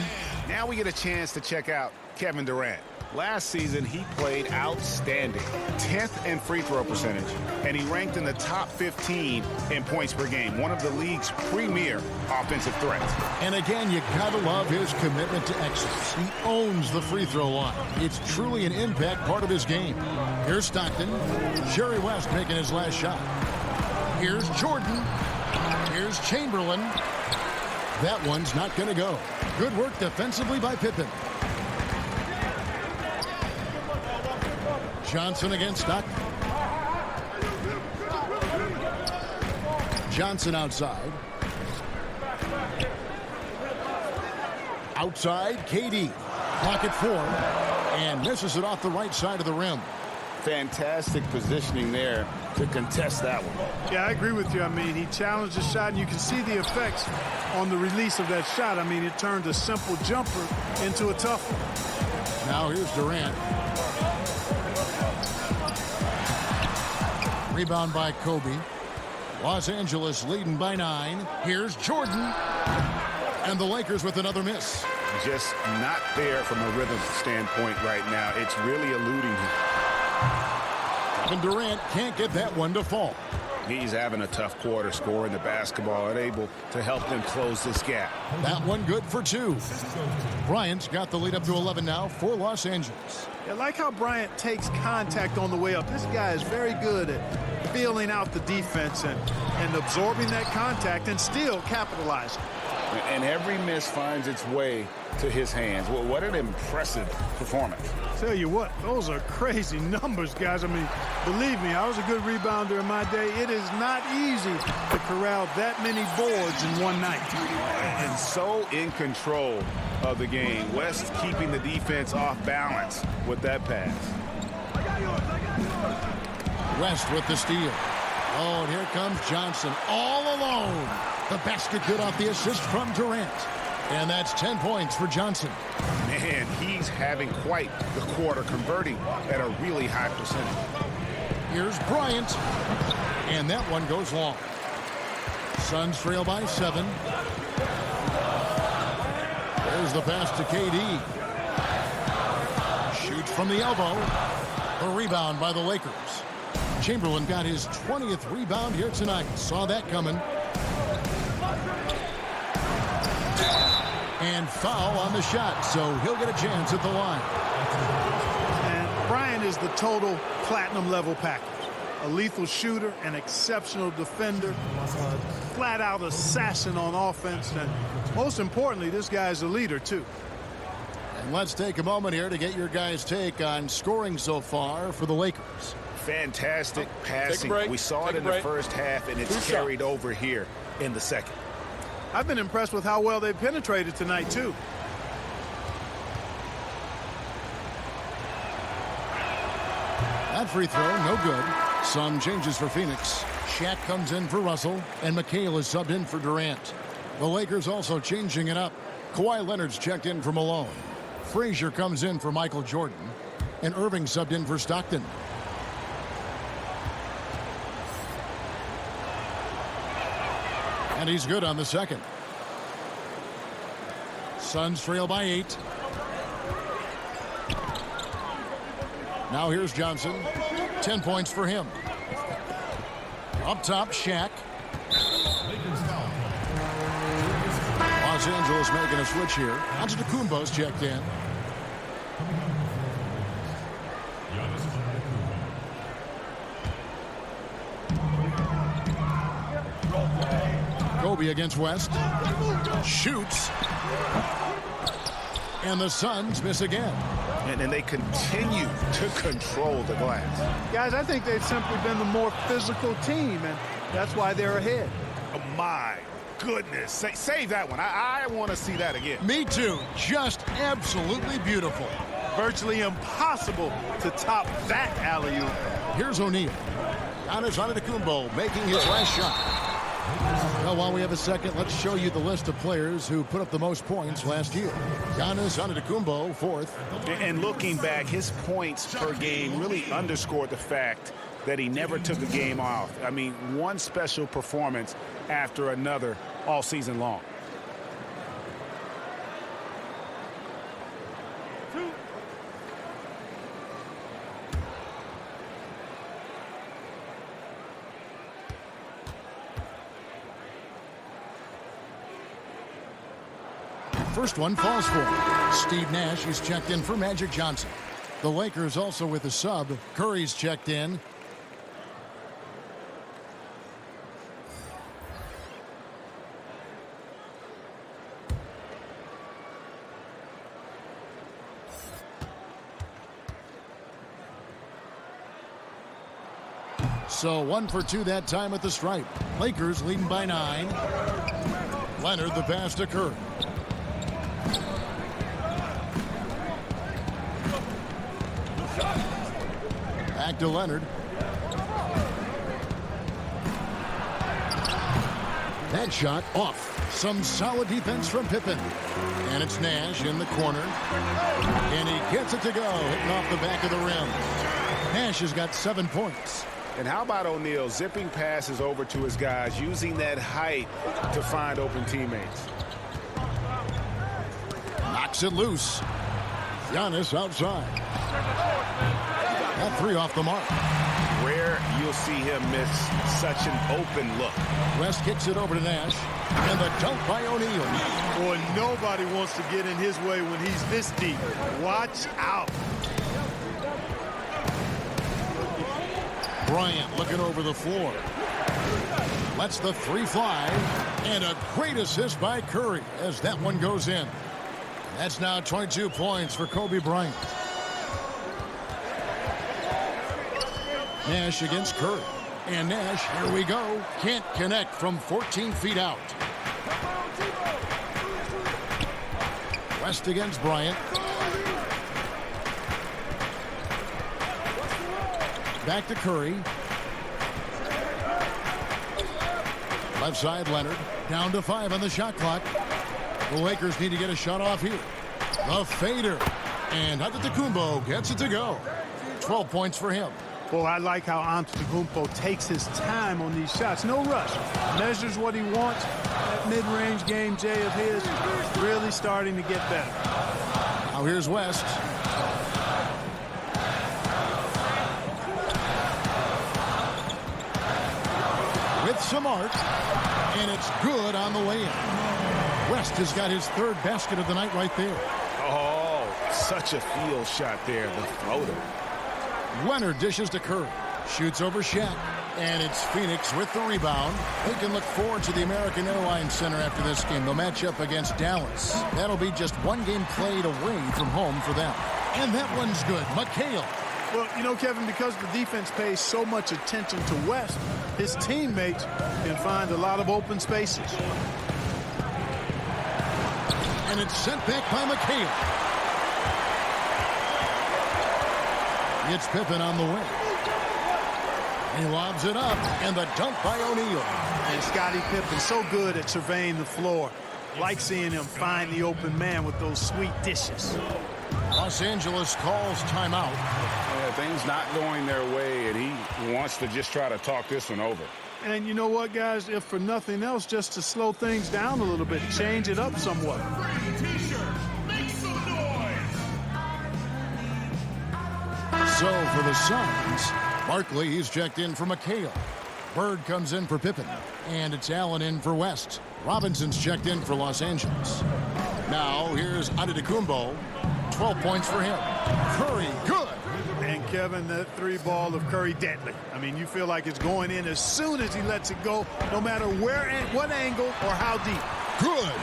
Now we get a chance to check out Kevin Durant. Last season, he played outstanding. 10th in free throw percentage, and he ranked in the top 15 in points per game, one of the league's premier offensive threats. And again, you gotta love his commitment to excellence. He owns the free throw line. It's truly an impact part of his game. Here's Stockton. Jerry West making his last shot. Here's Jordan. Here's Chamberlain. That one's not gonna go. Good work defensively by Pippen. Johnson against Stockton. Johnson outside. Outside, KD. Clock at 4. And misses it off the right side of the rim. Fantastic positioning there to contest that one. Yeah, I agree with you. I mean, he challenged the shot, and you can see the effects on the release of that shot. I mean, it turned a simple jumper into a tough one. Now here's Durant. Rebound by Kobe. Los Angeles leading by 9. Here's Jordan. And the Lakers with another miss. Just not there from a rhythm standpoint right now. It's really eluding him. And Durant can't get that one to fall. He's having a tough quarter, scoring the basketball and able to help them close this gap. That one good for 2. Bryant's got the lead up to 11 now for Los Angeles. I like how Bryant takes contact on the way up. This guy is very good at feeling out the defense and absorbing that contact and still capitalizing. And every miss finds its way to his hands. Well, what an impressive performance. Tell you what, those are crazy numbers, guys. I mean, believe me, I was a good rebounder in my day. It is not easy to corral that many boards in one night. And so in control of the game. West keeping the defense off balance with that pass. West with the steal. Oh, and here comes Johnson all alone. The basket good off the assist from Durant. And that's 10 points for Johnson. Man, he's having quite the quarter, converting at a really high percentage. Here's Bryant. And that one goes long. Suns trail by 7. There's the pass to KD. Shoots from the elbow. A rebound by the Lakers. Chamberlain got his 20th rebound here tonight. Saw that coming. And foul on the shot, so he'll get a chance at the line. And Bryant is the total platinum level package. A lethal shooter, an exceptional defender, flat-out assassin on offense, and most importantly, this guy's a leader, too. And let's take a moment here to get your guys' take on scoring so far for the Lakers. Fantastic passing. We saw it in the first half, and it's carried over here in the second. I've been impressed with how well they penetrated tonight, too. That free throw, no good. Some changes for Phoenix. Shaq comes in for Russell, and McHale is subbed in for Durant. The Lakers also changing it up. Kawhi Leonard's checked in for Malone. Frazier comes in for Michael Jordan, and Irving subbed in for Stockton. And he's good on the second. Suns trail by 8. Now here's Johnson. 10 points for him. Up top, Shaq. Los Angeles making a switch here. Antetokounmpo's checked in. Kobe against West. Shoots. And the Suns miss again. And they continue to control the glass. Guys, I think they've simply been the more physical team, and that's why they're ahead. Oh, my goodness. Save that one. I want to see that again. Me too. Just absolutely beautiful. Virtually impossible to top that alley-oop. Here's O'Neal. Giannis Antetokounmpo making his last shot. Well, while we have a second, let's show you the list of players who put up the most points last year. Giannis Antetokounmpo, 4th. And looking back, his points per game really underscored the fact that he never took a game off. I mean, one special performance after another all season long. First one falls for him. Steve Nash is checked in for Magic Johnson. The Lakers also with a sub. Curry's checked in. So 1 for 2 that time at the stripe. Lakers leading by 9. Leonard the pass to Curry. Back to Leonard. That shot off. Some solid defense from Pippen. And it's Nash in the corner. And he gets it to go, hitting off the back of the rim. Nash has got 7 points. And how about O'Neal zipping passes over to his guys, using that height to find open teammates. Knocks it loose. Giannis outside. That 3 off the mark. Rare you'll see him miss such an open look. West kicks it over to Nash. And the dunk by O'Neal. Boy, nobody wants to get in his way when he's this deep. Watch out. Bryant looking over the floor. Lets the 3 fly. And a great assist by Curry as that one goes in. That's now 22 points for Kobe Bryant. Nash against Curry. And Nash, here we go. Can't connect from 14 feet out. West against Bryant. Back to Curry. Left side, Leonard. Down to 5 on the shot clock. The Lakers need to get a shot off here. The fader. And Antetokounmpo gets it to go. 12 points for him. Well, I like how Antetokounmpo takes his time on these shots. No rush. Measures what he wants. That mid-range game, Jay, of his, really starting to get better. Now here's West. With some art. And it's good on the way in. West has got his 3rd basket of the night right there. Oh, such a field shot there, the floater. Leonard dishes to Curry. Shoots over Shaq. And it's Phoenix with the rebound. They can look forward to the American Airlines Center after this game. They'll match up against Dallas. That'll be just 1 game played away from home for them. And that one's good. McHale. Well, you know, Kevin, because the defense pays so much attention to West, his teammates can find a lot of open spaces. And it's sent back by McHale. It's Pippen on the wing. He lobs it up, and the dunk by O'Neal. And Scottie Pippen so good at surveying the floor. Like seeing him find the open man with those sweet dishes. Los Angeles calls timeout. Things not going their way, and he wants to just try to talk this one over. And you know what, guys? If for nothing else, just to slow things down a little bit, change it up somewhat. So for the Suns, Barkley, he's checked in for McHale. Bird comes in for Pippen. And it's Allen in for West. Robinson's checked in for Los Angeles. Now here's Antetokounmpo. 12 points for him. Curry, good. And Kevin, that 3 ball of Curry, deadly. I mean, you feel like it's going in as soon as he lets it go, no matter where, what angle, or how deep. Good.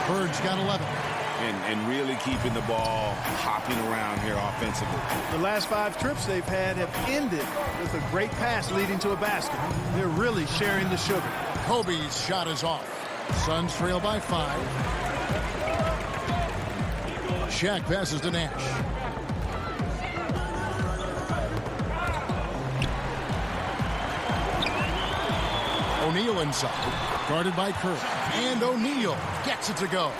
Bird's got 11. And really keeping the ball hopping around here offensively. The last 5 trips they've had have ended with a great pass leading to a basket. They're really sharing the sugar. Kobe's shot is off. Suns trail by 5. Shaq passes to Nash. O'Neal inside, guarded by Curry. And O'Neal gets it to go.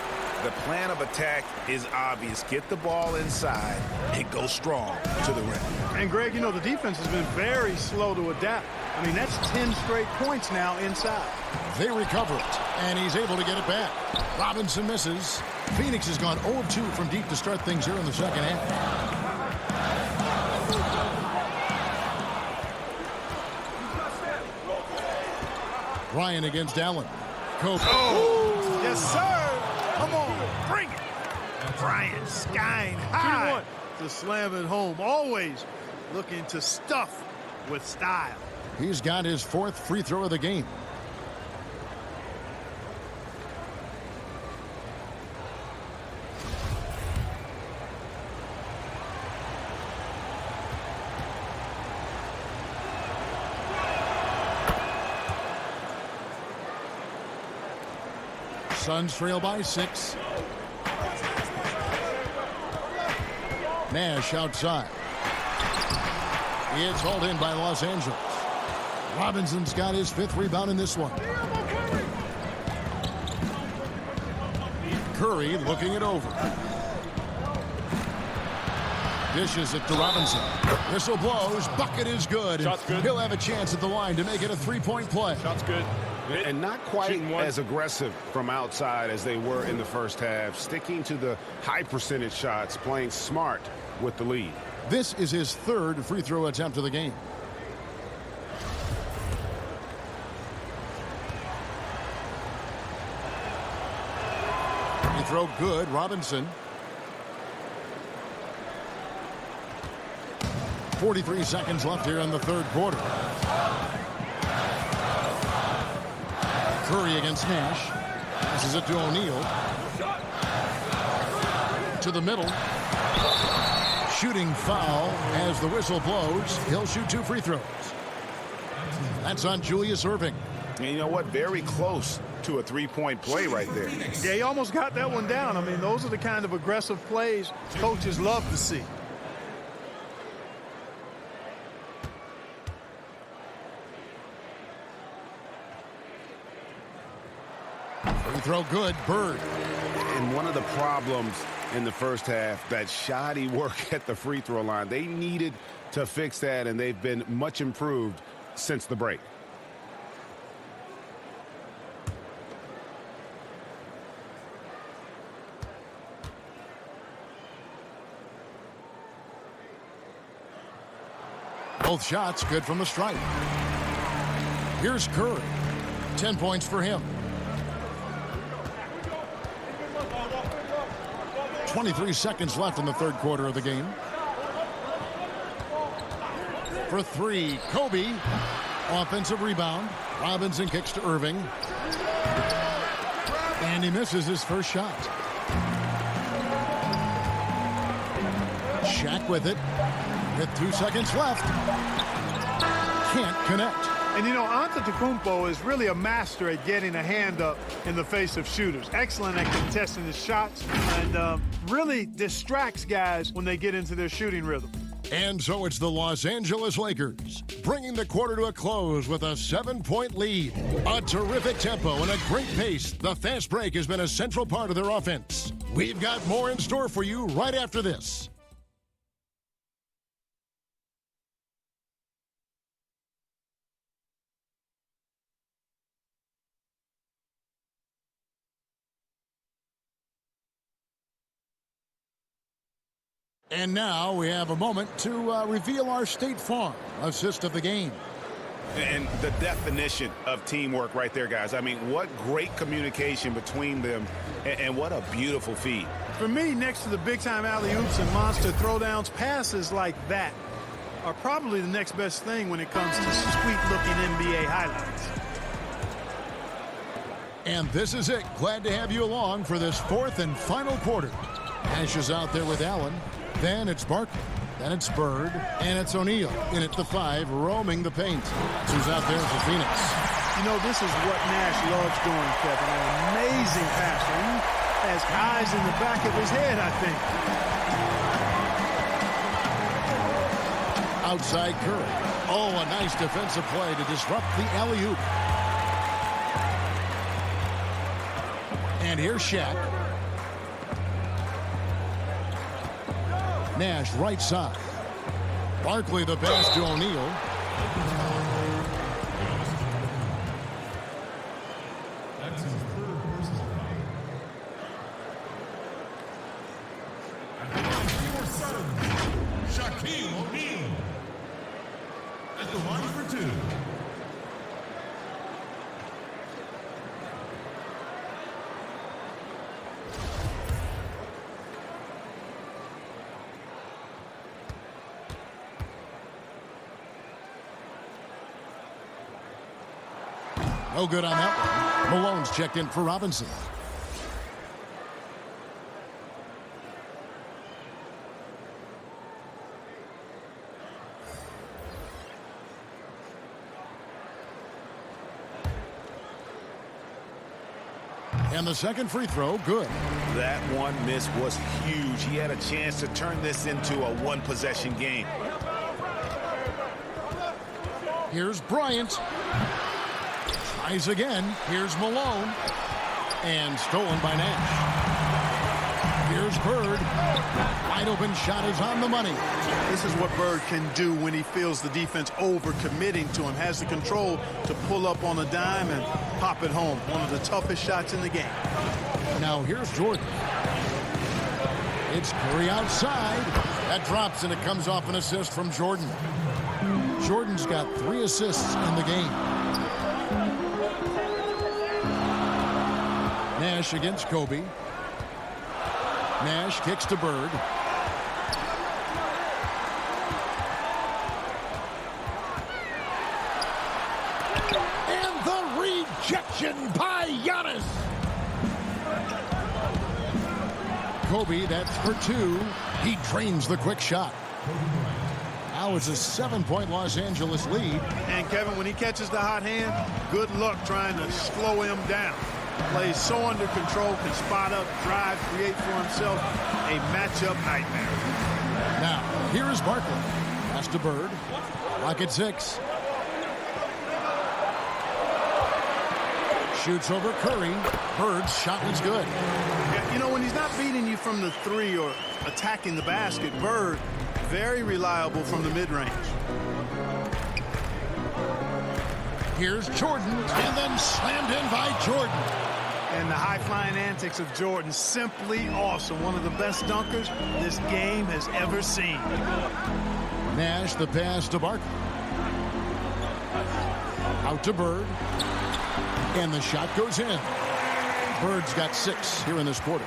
The plan of attack is obvious. Get the ball inside and go strong to the rim. And, Greg, you know, the defense has been very slow to adapt. I mean, that's 10 straight points now inside. They recover it, and he's able to get it back. Robinson misses. Phoenix has gone 0 of 2 from deep to start things here in the second half. Bryant against Allen. Kobe. Oh, yes, sir. Come on, bring it. Bryant skying high to slam it home. Always looking to stuff with style. He's got his 4th free throw of the game. Suns trail by 6. Nash outside. It's hauled in by Los Angeles. Robinson's got his 5th rebound in this one. Curry looking it over. Dishes it to Robinson. Whistle blows. Bucket is good. Shot's good. He'll have a chance at the line to make it a 3-point play. Shot's good. And not quite as aggressive from outside as they were in the first half. Sticking to the high percentage shots, playing smart with the lead. This is his 3rd free throw attempt of the game. Free throw good. Robinson. 43 seconds left here in the 3rd quarter. Curry against Nash. Passes it to O'Neal. To the middle. Shooting foul as the whistle blows. He'll shoot 2 free throws. That's on Julius Erving. And you know what? Very close to a 3-point play right there. Yeah, he almost got that one down. I mean, those are the kind of aggressive plays coaches love to see. Free throw good. Bird. And one of the problems in the first half, that shoddy work at the free throw line. They needed to fix that, and they've been much improved since the break. Both shots good from the stripe. Here's Curry. 10 points for him. 23 seconds left in the 3rd quarter of the game. For 3, Kobe. Offensive rebound. Robinson kicks to Erving. And he misses his first shot. Shaq with it. With 2 seconds left. Can't connect. And, you know, Antetokounmpo is really a master at getting a hand up in the face of shooters. Excellent at contesting his shots and really distracts guys when they get into their shooting rhythm. And so it's the Los Angeles Lakers bringing the quarter to a close with a 7-point lead. A terrific tempo and a great pace. The fast break has been a central part of their offense. We've got more in store for you right after this. And now we have a moment to reveal our State Farm assist of the game. And the definition of teamwork right there, guys. I mean, what great communication between them, and what a beautiful feed. For me, next to the big-time alley-oops and monster throwdowns, passes like that are probably the next best thing when it comes to sweet-looking NBA highlights. And this is it. Glad to have you along for this 4th and final quarter. Nash is out there with Allen. Then it's Barkley. Then it's Bird. And it's O'Neal in at the 5, roaming the paint. Who's out there for Phoenix. You know, this is what Nash loves doing, Kevin. An amazing passer. He has eyes in the back of his head, I think. Outside Curry. Oh, a nice defensive play to disrupt the alley-oop. And here's Shaq. Nash right side. Barkley the pass to O'Neal. Shaquille O'Neal at the line for two. No good on that one. Malone's checked in for Robinson. And the second free throw, good. That one miss was huge. He had a chance to turn this into a one-possession game. Here's Bryant. Tries again. Here's Malone. And stolen by Nash. Here's Bird. Wide open shot is on the money. This is what Bird can do when he feels the defense over-committing to him. Has the control to pull up on a dime and pop it home. One of the toughest shots in the game. Now here's Jordan. It's Curry outside. That drops and it comes off an assist from Jordan. Jordan's got 3 assists in the game. Nash against Kobe. Nash kicks to Bird. And the rejection by Giannis. Kobe, that's for 2. He drains the quick shot. Now it's a 7-point Los Angeles lead. And Kevin, when he catches the hot hand, good luck trying to slow him down. Plays so under control, can spot up, drive, create for himself a matchup nightmare. Now, here is Barkley. Pass to Bird. Clock at 6. Shoots over Curry. Bird's shot was good. Yeah, you know, when he's not beating you from the 3 or attacking the basket, Bird, very reliable from the mid-range. Here's Jordan, and then slammed in by Jordan. And the high-flying antics of Jordan, simply awesome. One of the best dunkers this game has ever seen. Nash, the pass to Barkley. Out to Bird. And the shot goes in. Bird's got 6 here in this quarter.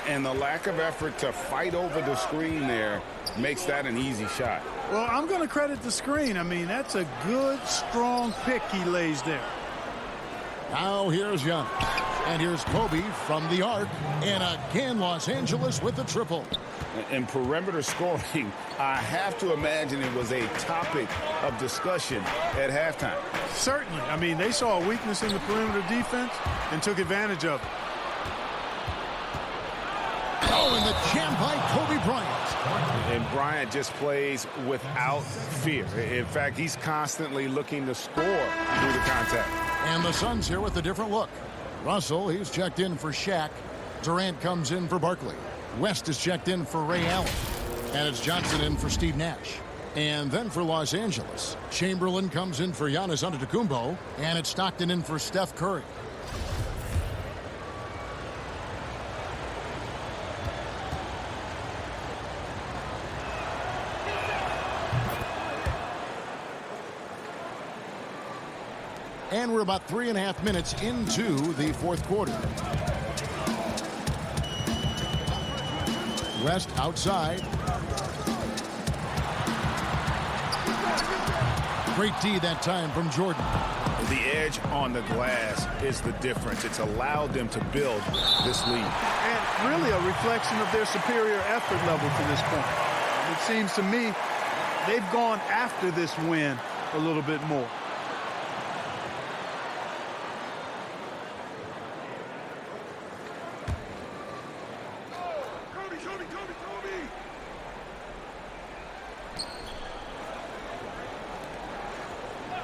And the lack of effort to fight over the screen there makes that an easy shot. Well, I'm going to credit the screen. I mean, that's a good, strong pick he lays there. Now here's Young. And here's Kobe from the arc. And again, Los Angeles with the triple. In perimeter scoring, I have to imagine it was a topic of discussion at halftime. Certainly. I mean, they saw a weakness in the perimeter defense and took advantage of it. Oh, and the jam by Kobe Bryant. And Bryant just plays without fear. In fact, he's constantly looking to score through the contact. And the Suns here with a different look. Russell, he's checked in for Shaq. Durant comes in for Barkley. West is checked in for Ray Allen. And it's Johnson in for Steve Nash. And then for Los Angeles, Chamberlain comes in for Giannis Antetokounmpo. And it's Stockton in for Steph Curry. And we're about 3.5 minutes into the fourth quarter. West outside. Great D that time from Jordan. The edge on the glass is the difference. It's allowed them to build this lead. And really a reflection of their superior effort level to this point. It seems to me they've gone after this win a little bit more.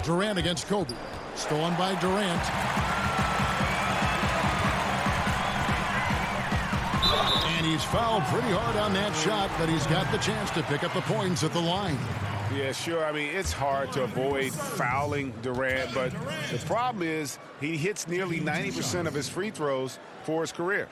Durant against Kobe. Stolen by Durant. And he's fouled pretty hard on that shot, but he's got the chance to pick up the points at the line. Yeah, sure. I mean, it's hard to avoid fouling Durant, but the problem is he hits nearly 90% of his free throws for his career.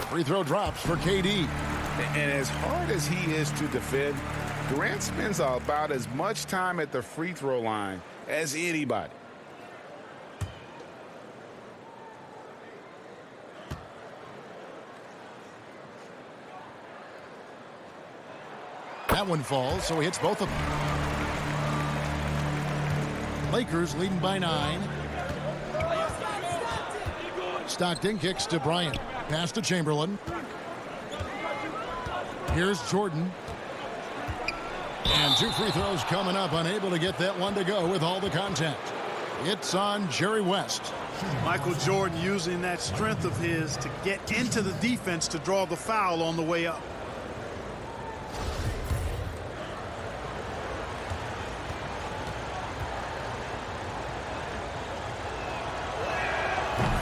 Free throw drops for KD. And as hard as he is to defend, Durant spends about as much time at the free throw line as anybody. That one falls, so he hits both of them. Lakers leading by 9. Stockton kicks to Bryant. Pass to Chamberlain. Here's Jordan. And 2 free throws coming up. Unable to get that one to go with all the contact. It's on Jerry West. Michael Jordan using that strength of his to get into the defense to draw the foul on the way up.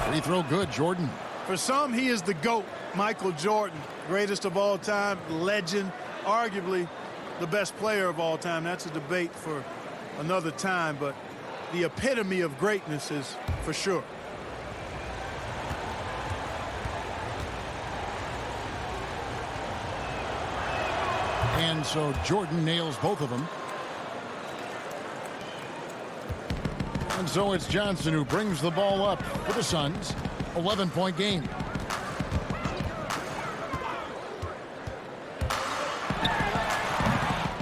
Free throw good, Jordan. For some, he is the GOAT, Michael Jordan. Greatest of all time, legend, arguably the best player of all time. That's a debate for another time, but the epitome of greatness is for sure. And so Jordan nails both of them. And so it's Johnson who brings the ball up for the Suns. 11-point game.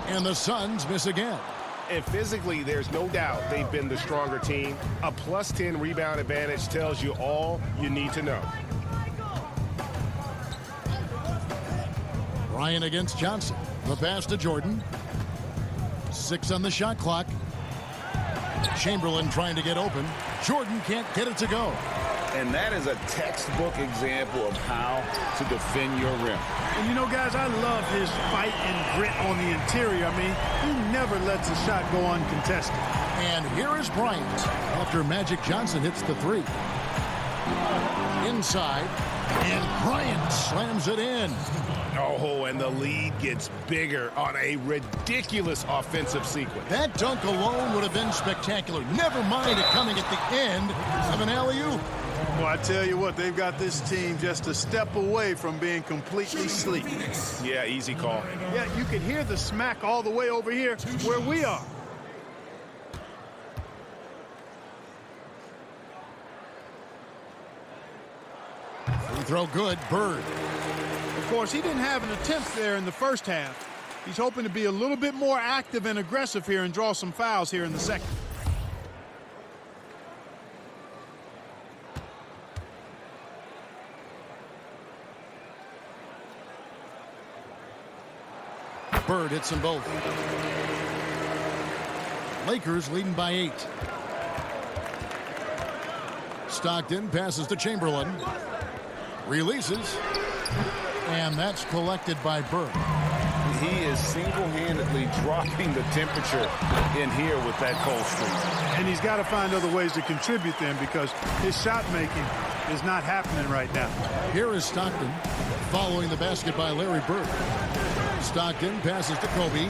And the Suns miss again. And physically, there's no doubt they've been the stronger team. A plus 10 rebound advantage tells you all you need to know. Bryant against Johnson. The pass to Jordan. 6 on the shot clock. Chamberlain trying to get open. Jordan can't get it to go. And that is a textbook example of how to defend your rim. And you know, guys, I love his fight and grit on the interior. I mean, he never lets a shot go uncontested. And here is Bryant after Magic Johnson hits the 3. Inside, and Bryant slams it in. Oh, and the lead gets bigger on a ridiculous offensive sequence. That dunk alone would have been spectacular. Never mind it coming at the end of an alley-oop. Well, I tell you what, they've got this team just a step away from being completely asleep. Yeah, easy call. Yeah, you can hear the smack all the way over here where we are. Free throw good, Bird. Of course, he didn't have an attempt there in the first half. He's hoping to be a little bit more active and aggressive here and draw some fouls here in the second. Bird hits them both. Lakers leading by 8. Stockton passes to Chamberlain. Releases. And that's collected by Bird. He is single-handedly dropping the temperature in here with that cold streak. And he's got to find other ways to contribute then because his shot making is not happening right now. Here is Stockton following the basket by Larry Bird. Stockton passes to Kobe.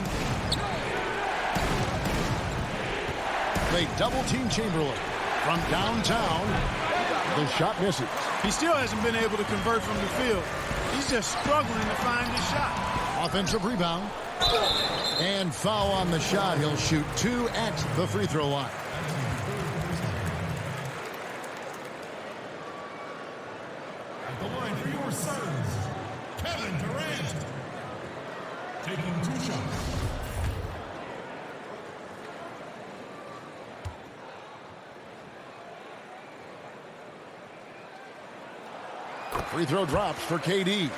They double-team Chamberlain from downtown. The shot misses. He still hasn't been able to convert from the field. He's just struggling to find his shot. Offensive rebound. And foul on the shot. He'll shoot 2 at the free throw line. At the line for your Suns, Kevin Durant. Taking 2 shots. Free throw drops for KD.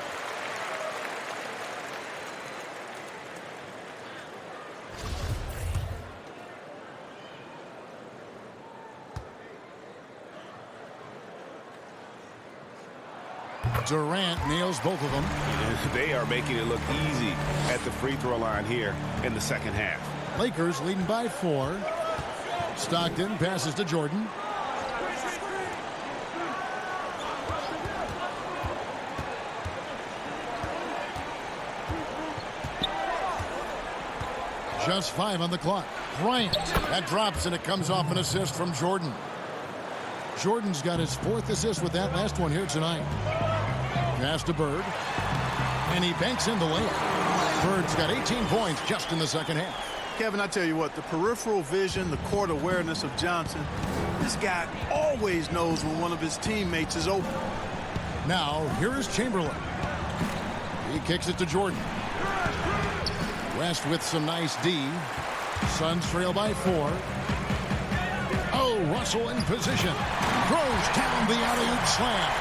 Durant nails both of them. They are making it look easy at the free throw line here in the second half. Lakers leading by 4. Stockton passes to Jordan. Just 5 on the clock. Bryant. That drops and it comes off an assist from Jordan. Jordan's got his 4th assist with that last one here tonight. Pass to Bird. And he banks in the layup. Bird's got 18 points just in the second half. Kevin, I tell you what, the peripheral vision, the court awareness of Johnson, this guy always knows when one of his teammates is open. Now, here is Chamberlain. He kicks it to Jordan. West with some nice D. Suns trail by 4. Oh, Russell in position. Throws down the alley-oop slam.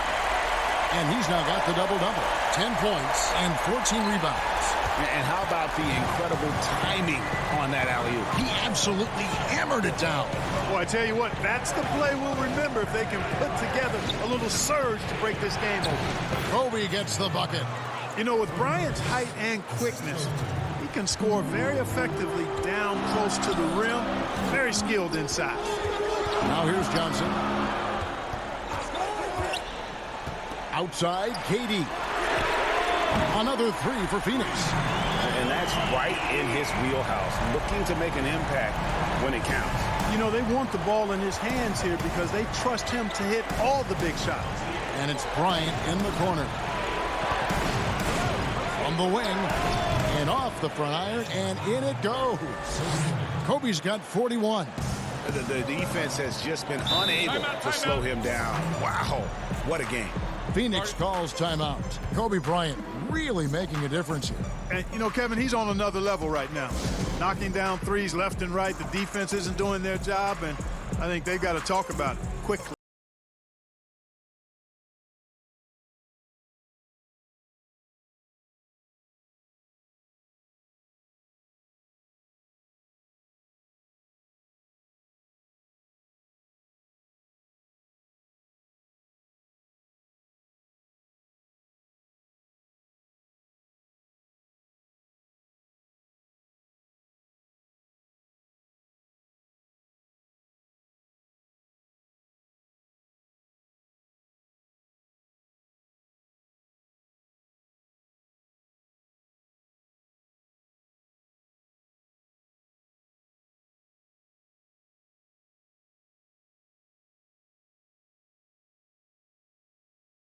And he's now got the double-double. 10 points and 14 rebounds. And how about the incredible timing on that alley-oop? He absolutely hammered it down. Well, I tell you what, that's the play we'll remember if they can put together a little surge to break this game open. Kobe gets the bucket. You know, with Bryant's height and quickness, he can score very effectively down close to the rim. Very skilled inside. Now here's Johnson. Outside, KD. Another 3 for Phoenix. And that's right in his wheelhouse, looking to make an impact when it counts. You know, they want the ball in his hands here because they trust him to hit all the big shots. And it's Bryant in the corner. From the wing, and off the front iron, and in it goes. Kobe's got 41. The defense has just been unable to slow him down. Wow, what a game. Phoenix calls timeout. Kobe Bryant really making a difference here. And, you know, Kevin, he's on another level right now. Knocking down threes left and right. The defense isn't doing their job, and I think they've got to talk about it quickly.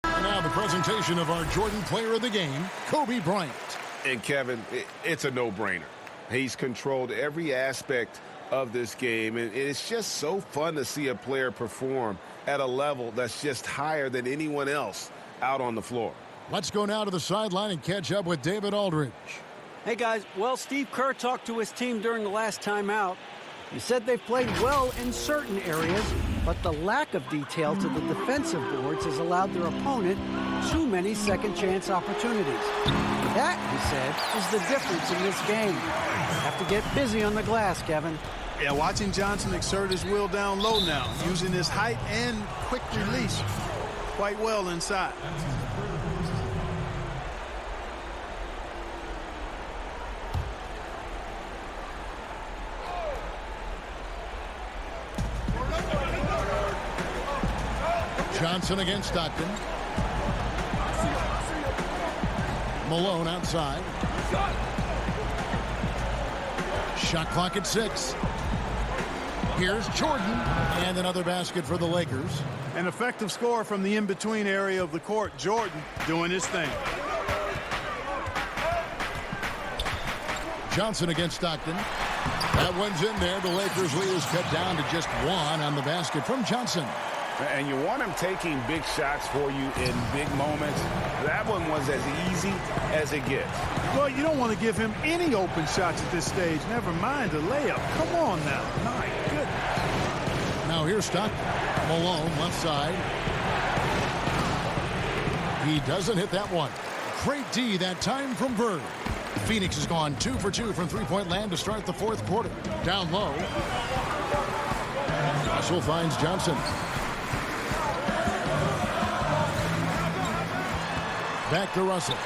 Now the presentation of our Jordan Player of the Game, Kobe Bryant. And Kevin, it's a no-brainer. He's controlled every aspect of this game, and it's just so fun to see a player perform at a level that's just higher than anyone else out on the floor. Let's go now to the sideline and catch up with David Aldridge. Hey, guys. Well, Steve Kerr talked to his team during the last timeout. He said they've played well in certain areas, but the lack of detail to the defensive boards has allowed their opponent too many second-chance opportunities. That, he said, is the difference in this game. Have to get busy on the glass, Kevin. Yeah, watching Johnson exert his will down low now, using his height and quick release quite well inside. Johnson against Stockton. Malone outside. Shot clock at 6. Here's Jordan, and another basket for the Lakers. An effective score from the in-between area of the court. Jordan doing his thing. Johnson against Stockton. That one's in there. The Lakers lead is cut down to just 1 on the basket from Johnson. And you want him taking big shots for you in big moments. That one was as easy as it gets. Well, you don't want to give him any open shots at this stage. Never mind a layup. Come on now. My goodness. Now here's Stockton. Malone, left side. He doesn't hit that one. Great D that time from Bird. Phoenix has gone 2 for 2 from three-point land to start the fourth quarter. Down low. Russell finds Johnson. Back to Russell.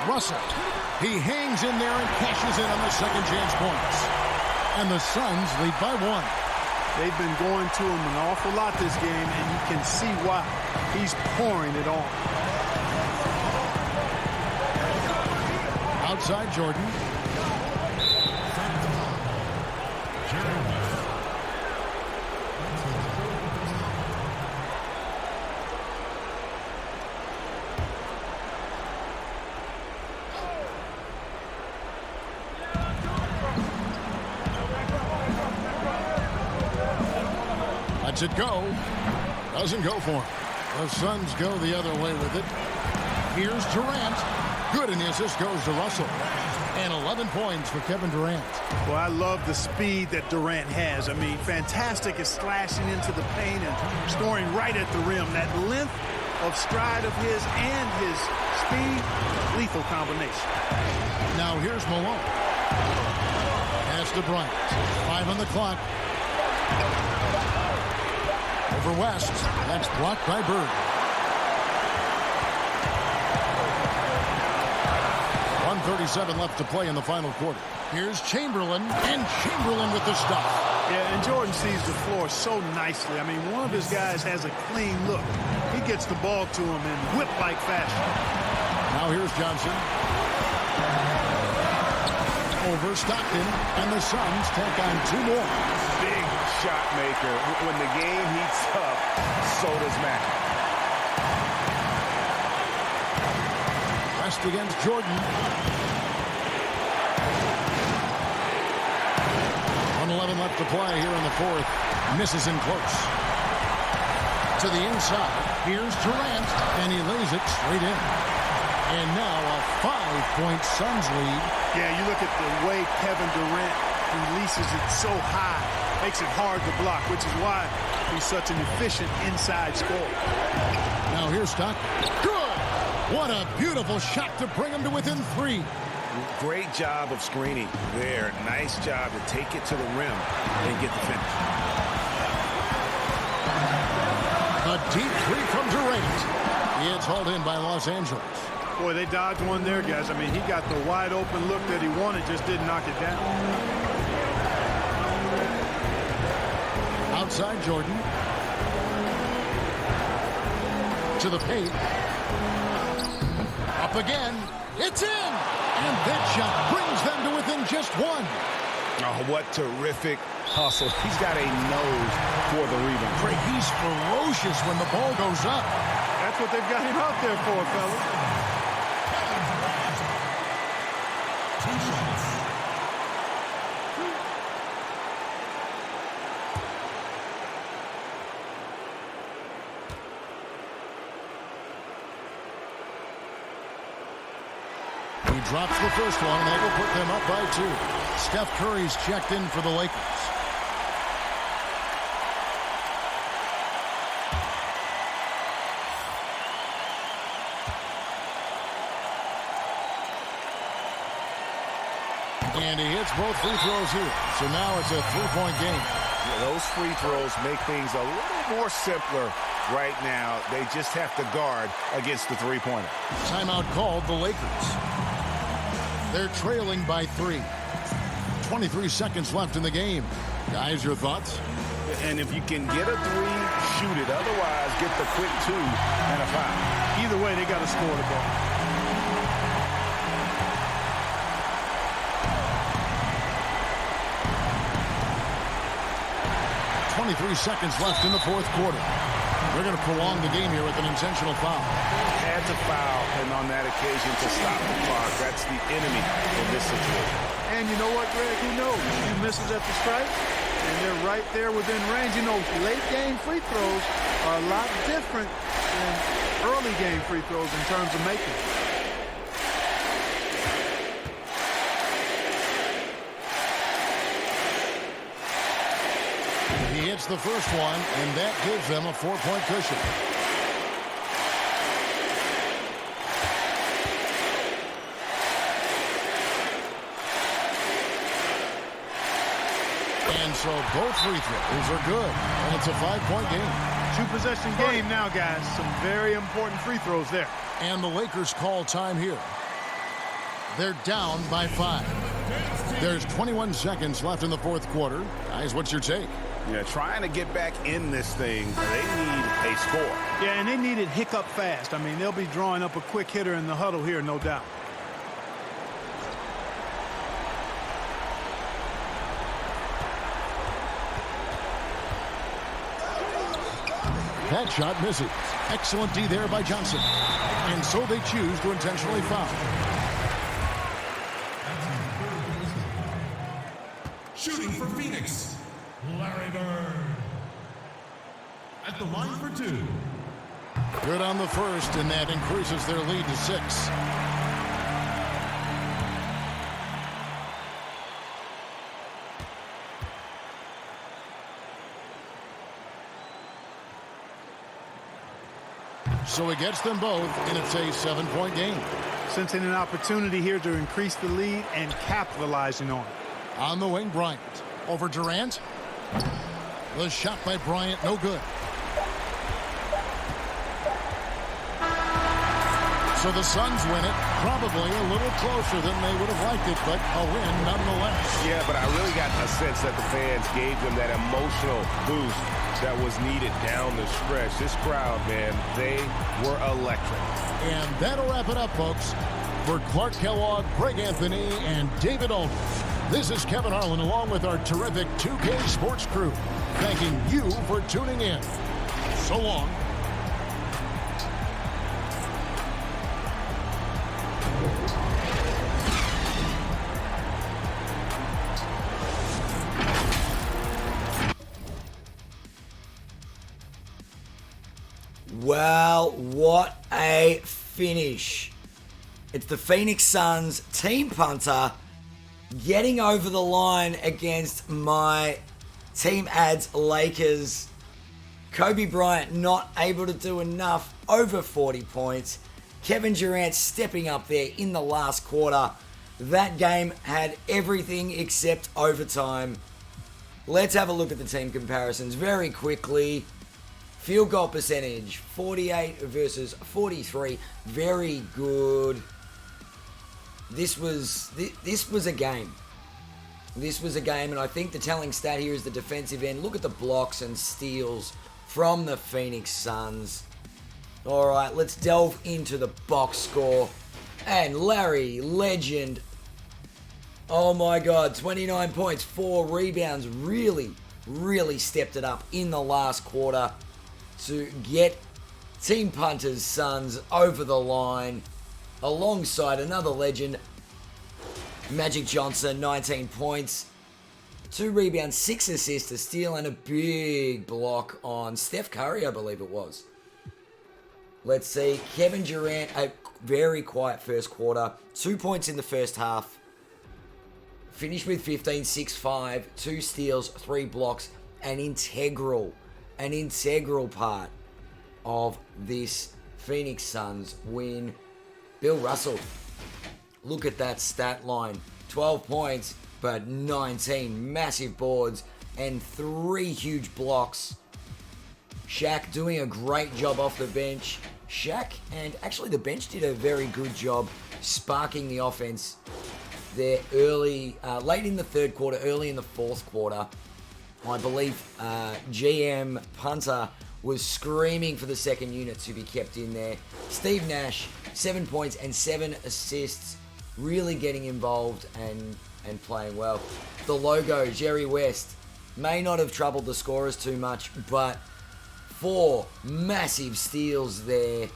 Russell. He hangs in there and cashes in on the second chance points. And the Suns lead by 1. They've been going to him an awful lot this game, and you can see why. He's pouring it on. Outside Jordan. Lets it go. Doesn't go for him. The Suns go the other way with it. Here's Durant. Good, and the assist goes to Russell. And 11 points for Kevin Durant. Well, I love the speed that Durant has. I mean, fantastic at slashing into the paint and scoring right at the rim. That length of stride of his and his speed, lethal combination. Now here's Malone. Pass to Bryant. 5 on the clock. Over West. That's blocked by Bird. 1:37 left to play in the final quarter. Here's Chamberlain, and Chamberlain with the stop. Yeah, and Jordan sees the floor so nicely. I mean, one of his guys has a clean look. He gets the ball to him in whip-like fashion. Now here's Johnson. Over Stockton, and the Suns take on 2 more. Big shot maker. When the game heats up, so does Mac. West against Jordan. 1:11 left to play here in the fourth. Misses in close. To the inside. Here's Durant, and he lays it straight in. And now a 5-point Suns lead. Yeah, you look at the way Kevin Durant releases it so high. Makes it hard to block, which is why he's such an efficient inside scorer. Now here's Stockton. Good! What a beautiful shot to bring him to within 3. Great job of screening there. Nice job to take it to the rim and get the finish. A deep 3 from Durant. It's hauled in by Los Angeles. Boy, they dodged one there, guys. I mean, he got the wide open look that he wanted, just didn't knock it down. Outside Jordan. To the paint. Up again. It's in! And that shot brings them to within just 1. Oh, what terrific hustle. He's got a nose for the rebound. Craig, he's ferocious when the ball goes up. That's what they've got him out there for, fellas. Drops the first one, and that will put them up by 2. Steph Curry's checked in for the Lakers. And he hits both free throws here. So now it's a 3-point game. Yeah, those free throws make things a little more simpler right now. They just have to guard against the three-pointer. Timeout called the Lakers. They're trailing by 3. 23 seconds left in the game. Guys, your thoughts? And if you can get a 3, shoot it. Otherwise, get the quick 2 and a foul. Either way, they got to score the ball. .23 seconds left in the fourth quarter. They're going to prolong the game here with an intentional foul. Had to foul, and on that occasion to stop the clock. That's the enemy in this situation. And you know what, Greg? Who knows? A few misses at the stripe, and they're right there within range. You know, late game free throws are a lot different than early game free throws in terms of making. He hits the first one, and that gives them a 4-point cushion. And so both free throws are good, and it's a 5-point game. 2-possession game now, guys. Some very important free throws there. And the Lakers call time here. They're down by 5. There's 21 seconds left in the fourth quarter. Guys, what's your take? Yeah, trying to get back in this thing, they need a score. Yeah, and they need it hiccup fast. I mean, they'll be drawing up a quick hitter in the huddle here, no doubt. That shot misses. Excellent D there by Johnson. And so they choose to intentionally foul. Shooting for Phoenix, Larry Bird. at the line for 2. Good on the first, and that increases their lead to 6. So he gets them both, and it's a 7-point game. Sensing an opportunity here to increase the lead and capitalizing on it. On the wing, Bryant. Over Durant. The shot by Bryant, no good. So the Suns win it, probably a little closer than they would have liked it, but a win nonetheless. Yeah, but I really got a sense that the fans gave them that emotional boost that was needed down the stretch. This crowd, man, they were electric. And that'll wrap it up, folks. For Clark Kellogg, Greg Anthony, and David Aldridge, this is Kevin Harlan along with our terrific 2K Sports crew, thanking you for tuning in. So long. Well, what a finish. It's the Phoenix Suns team punter getting over the line against my team adds Lakers. Kobe Bryant not able to do enough, over 40 points. Kevin Durant stepping up there in the last quarter. That game had everything except overtime. Let's have a look at the team comparisons very quickly. Field goal percentage, 48 versus 43. Very good. This was a game. This was a game, and I think the telling stat here is the defensive end. Look at the blocks and steals from the Phoenix Suns. All right, let's delve into the box score. And Larry, legend. Oh my God, 29 points, 4 rebounds. Really stepped it up in the last quarter to get Team Punter's Suns over the line alongside another legend, Magic Johnson, 19 points, 2 rebounds, 6 assists, a steal, and a big block on Steph Curry, I believe it was. Let's see, Kevin Durant, a very quiet first quarter, 2 points in the first half, finished with 15, 6, 5, 2 steals, 3 blocks, an integral part of this Phoenix Suns win. Bill Russell, look at that stat line. 12 points, but 19 massive boards and 3 huge blocks. Shaq doing a great job off the bench. Shaq and actually the bench did a very good job sparking the offense there early, late in the third quarter, early in the fourth quarter. I believe GM Punter was screaming for the second unit to be kept in there. Steve Nash, 7 points and 7 assists, really getting involved and playing well. The logo, Jerry West, may not have troubled the scorers too much, but 4 massive steals there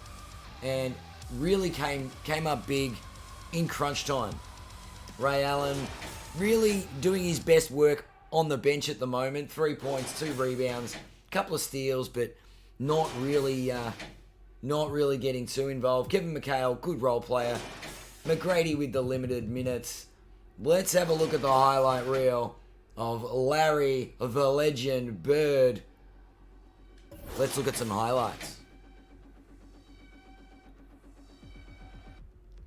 and really came up big in crunch time. Ray Allen really doing his best work on the bench at the moment. 3 points, 2 rebounds, couple of steals, but not really getting too involved. Kevin McHale, good role player. McGrady with the limited minutes. Let's have a look at the highlight reel of Larry, the legend, Bird. Let's look at some highlights.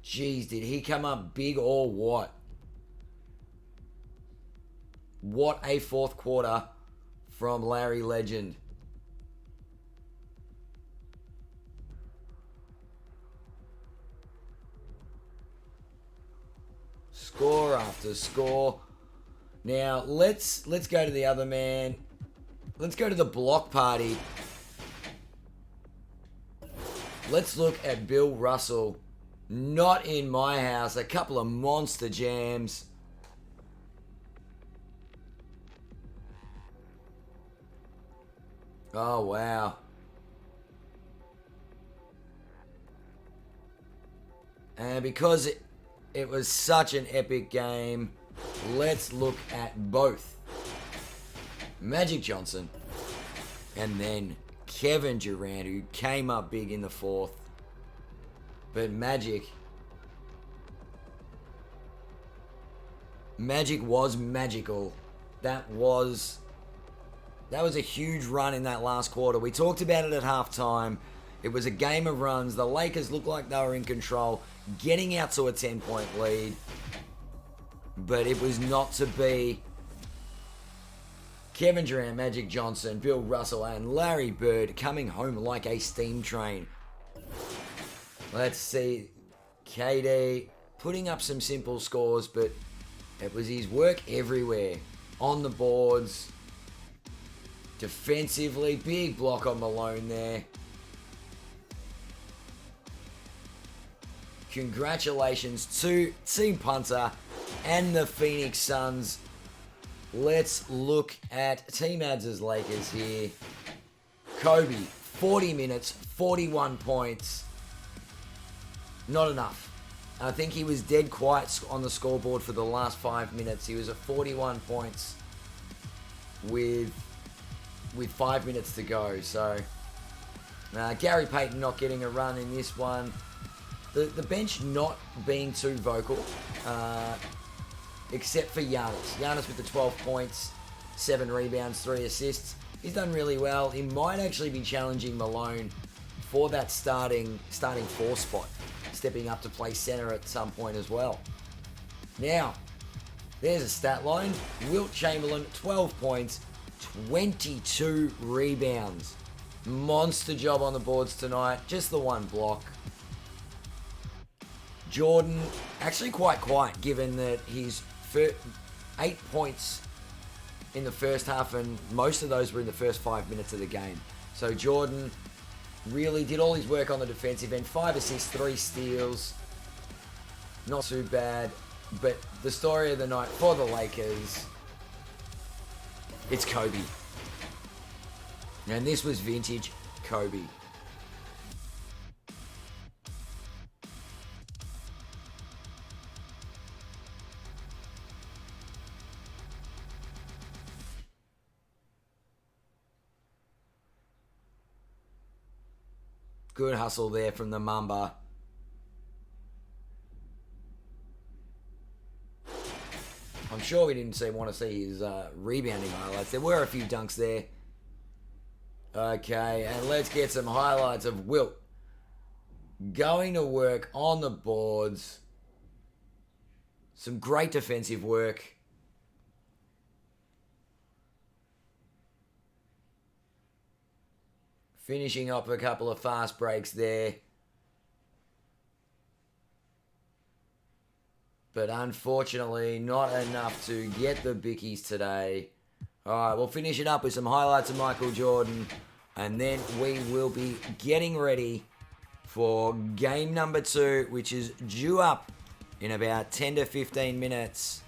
Jeez, did he come up big or what? What a fourth quarter from Larry Legend. Score after score. Now, let's go to the other man. Let's go to the block party. Let's look at Bill Russell. Not in my house. A couple of monster jams. Oh, wow. And because it was such an epic game, let's look at both Magic Johnson and then Kevin Durant, who came up big in the fourth. But Magic was magical. That was a huge run in that last quarter. We talked about it at halftime. It was a game of runs. The Lakers looked like they were in control, getting out to a 10-point lead. But it was not to be. Kevin Durant, Magic Johnson, Bill Russell, and Larry Bird coming home like a steam train. Let's see. KD putting up some simple scores, but it was his work everywhere. On the boards, defensively, big block on Malone there. Congratulations to Team Punter and the Phoenix Suns. Let's look at Team Ads' Lakers here. Kobe, 40 minutes, 41 points. Not enough. I think he was dead quiet on the scoreboard for the last 5 minutes. He was at 41 points with 5 minutes to go. So, Gary Payton not getting a run in this one. The bench not being too vocal, except for Giannis. Giannis with the 12 points, 7 rebounds, 3 assists. He's done really well. He might actually be challenging Malone for that starting 4 spot, stepping up to play center at some point as well. Now, there's a stat line. Wilt Chamberlain, 12 points, 22 rebounds. Monster job on the boards tonight. Just the 1 block. Jordan, actually quite quiet, given that he's 8 points in the first half, and most of those were in the first 5 minutes of the game. So Jordan really did all his work on the defensive end. 5 assists, 3 steals. Not too bad. But the story of the night for the Lakers, it's Kobe. And this was vintage Kobe. Good hustle there from the Mamba. I'm sure we didn't want to see his rebounding highlights. There were a few dunks there. Okay, and let's get some highlights of Wilt going to work on the boards. Some great defensive work. Finishing up a couple of fast breaks there. But unfortunately, not enough to get the bickies today. Alright, we'll finish it up with some highlights of Michael Jordan. And then we will be getting ready for game number 2, which is due up in about 10 to 15 minutes.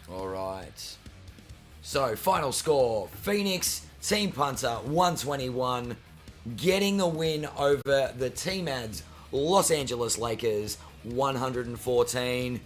Alright. So, final score. Phoenix, Team Punter, 121. Getting the win over the Team Ads Los Angeles Lakers, 114.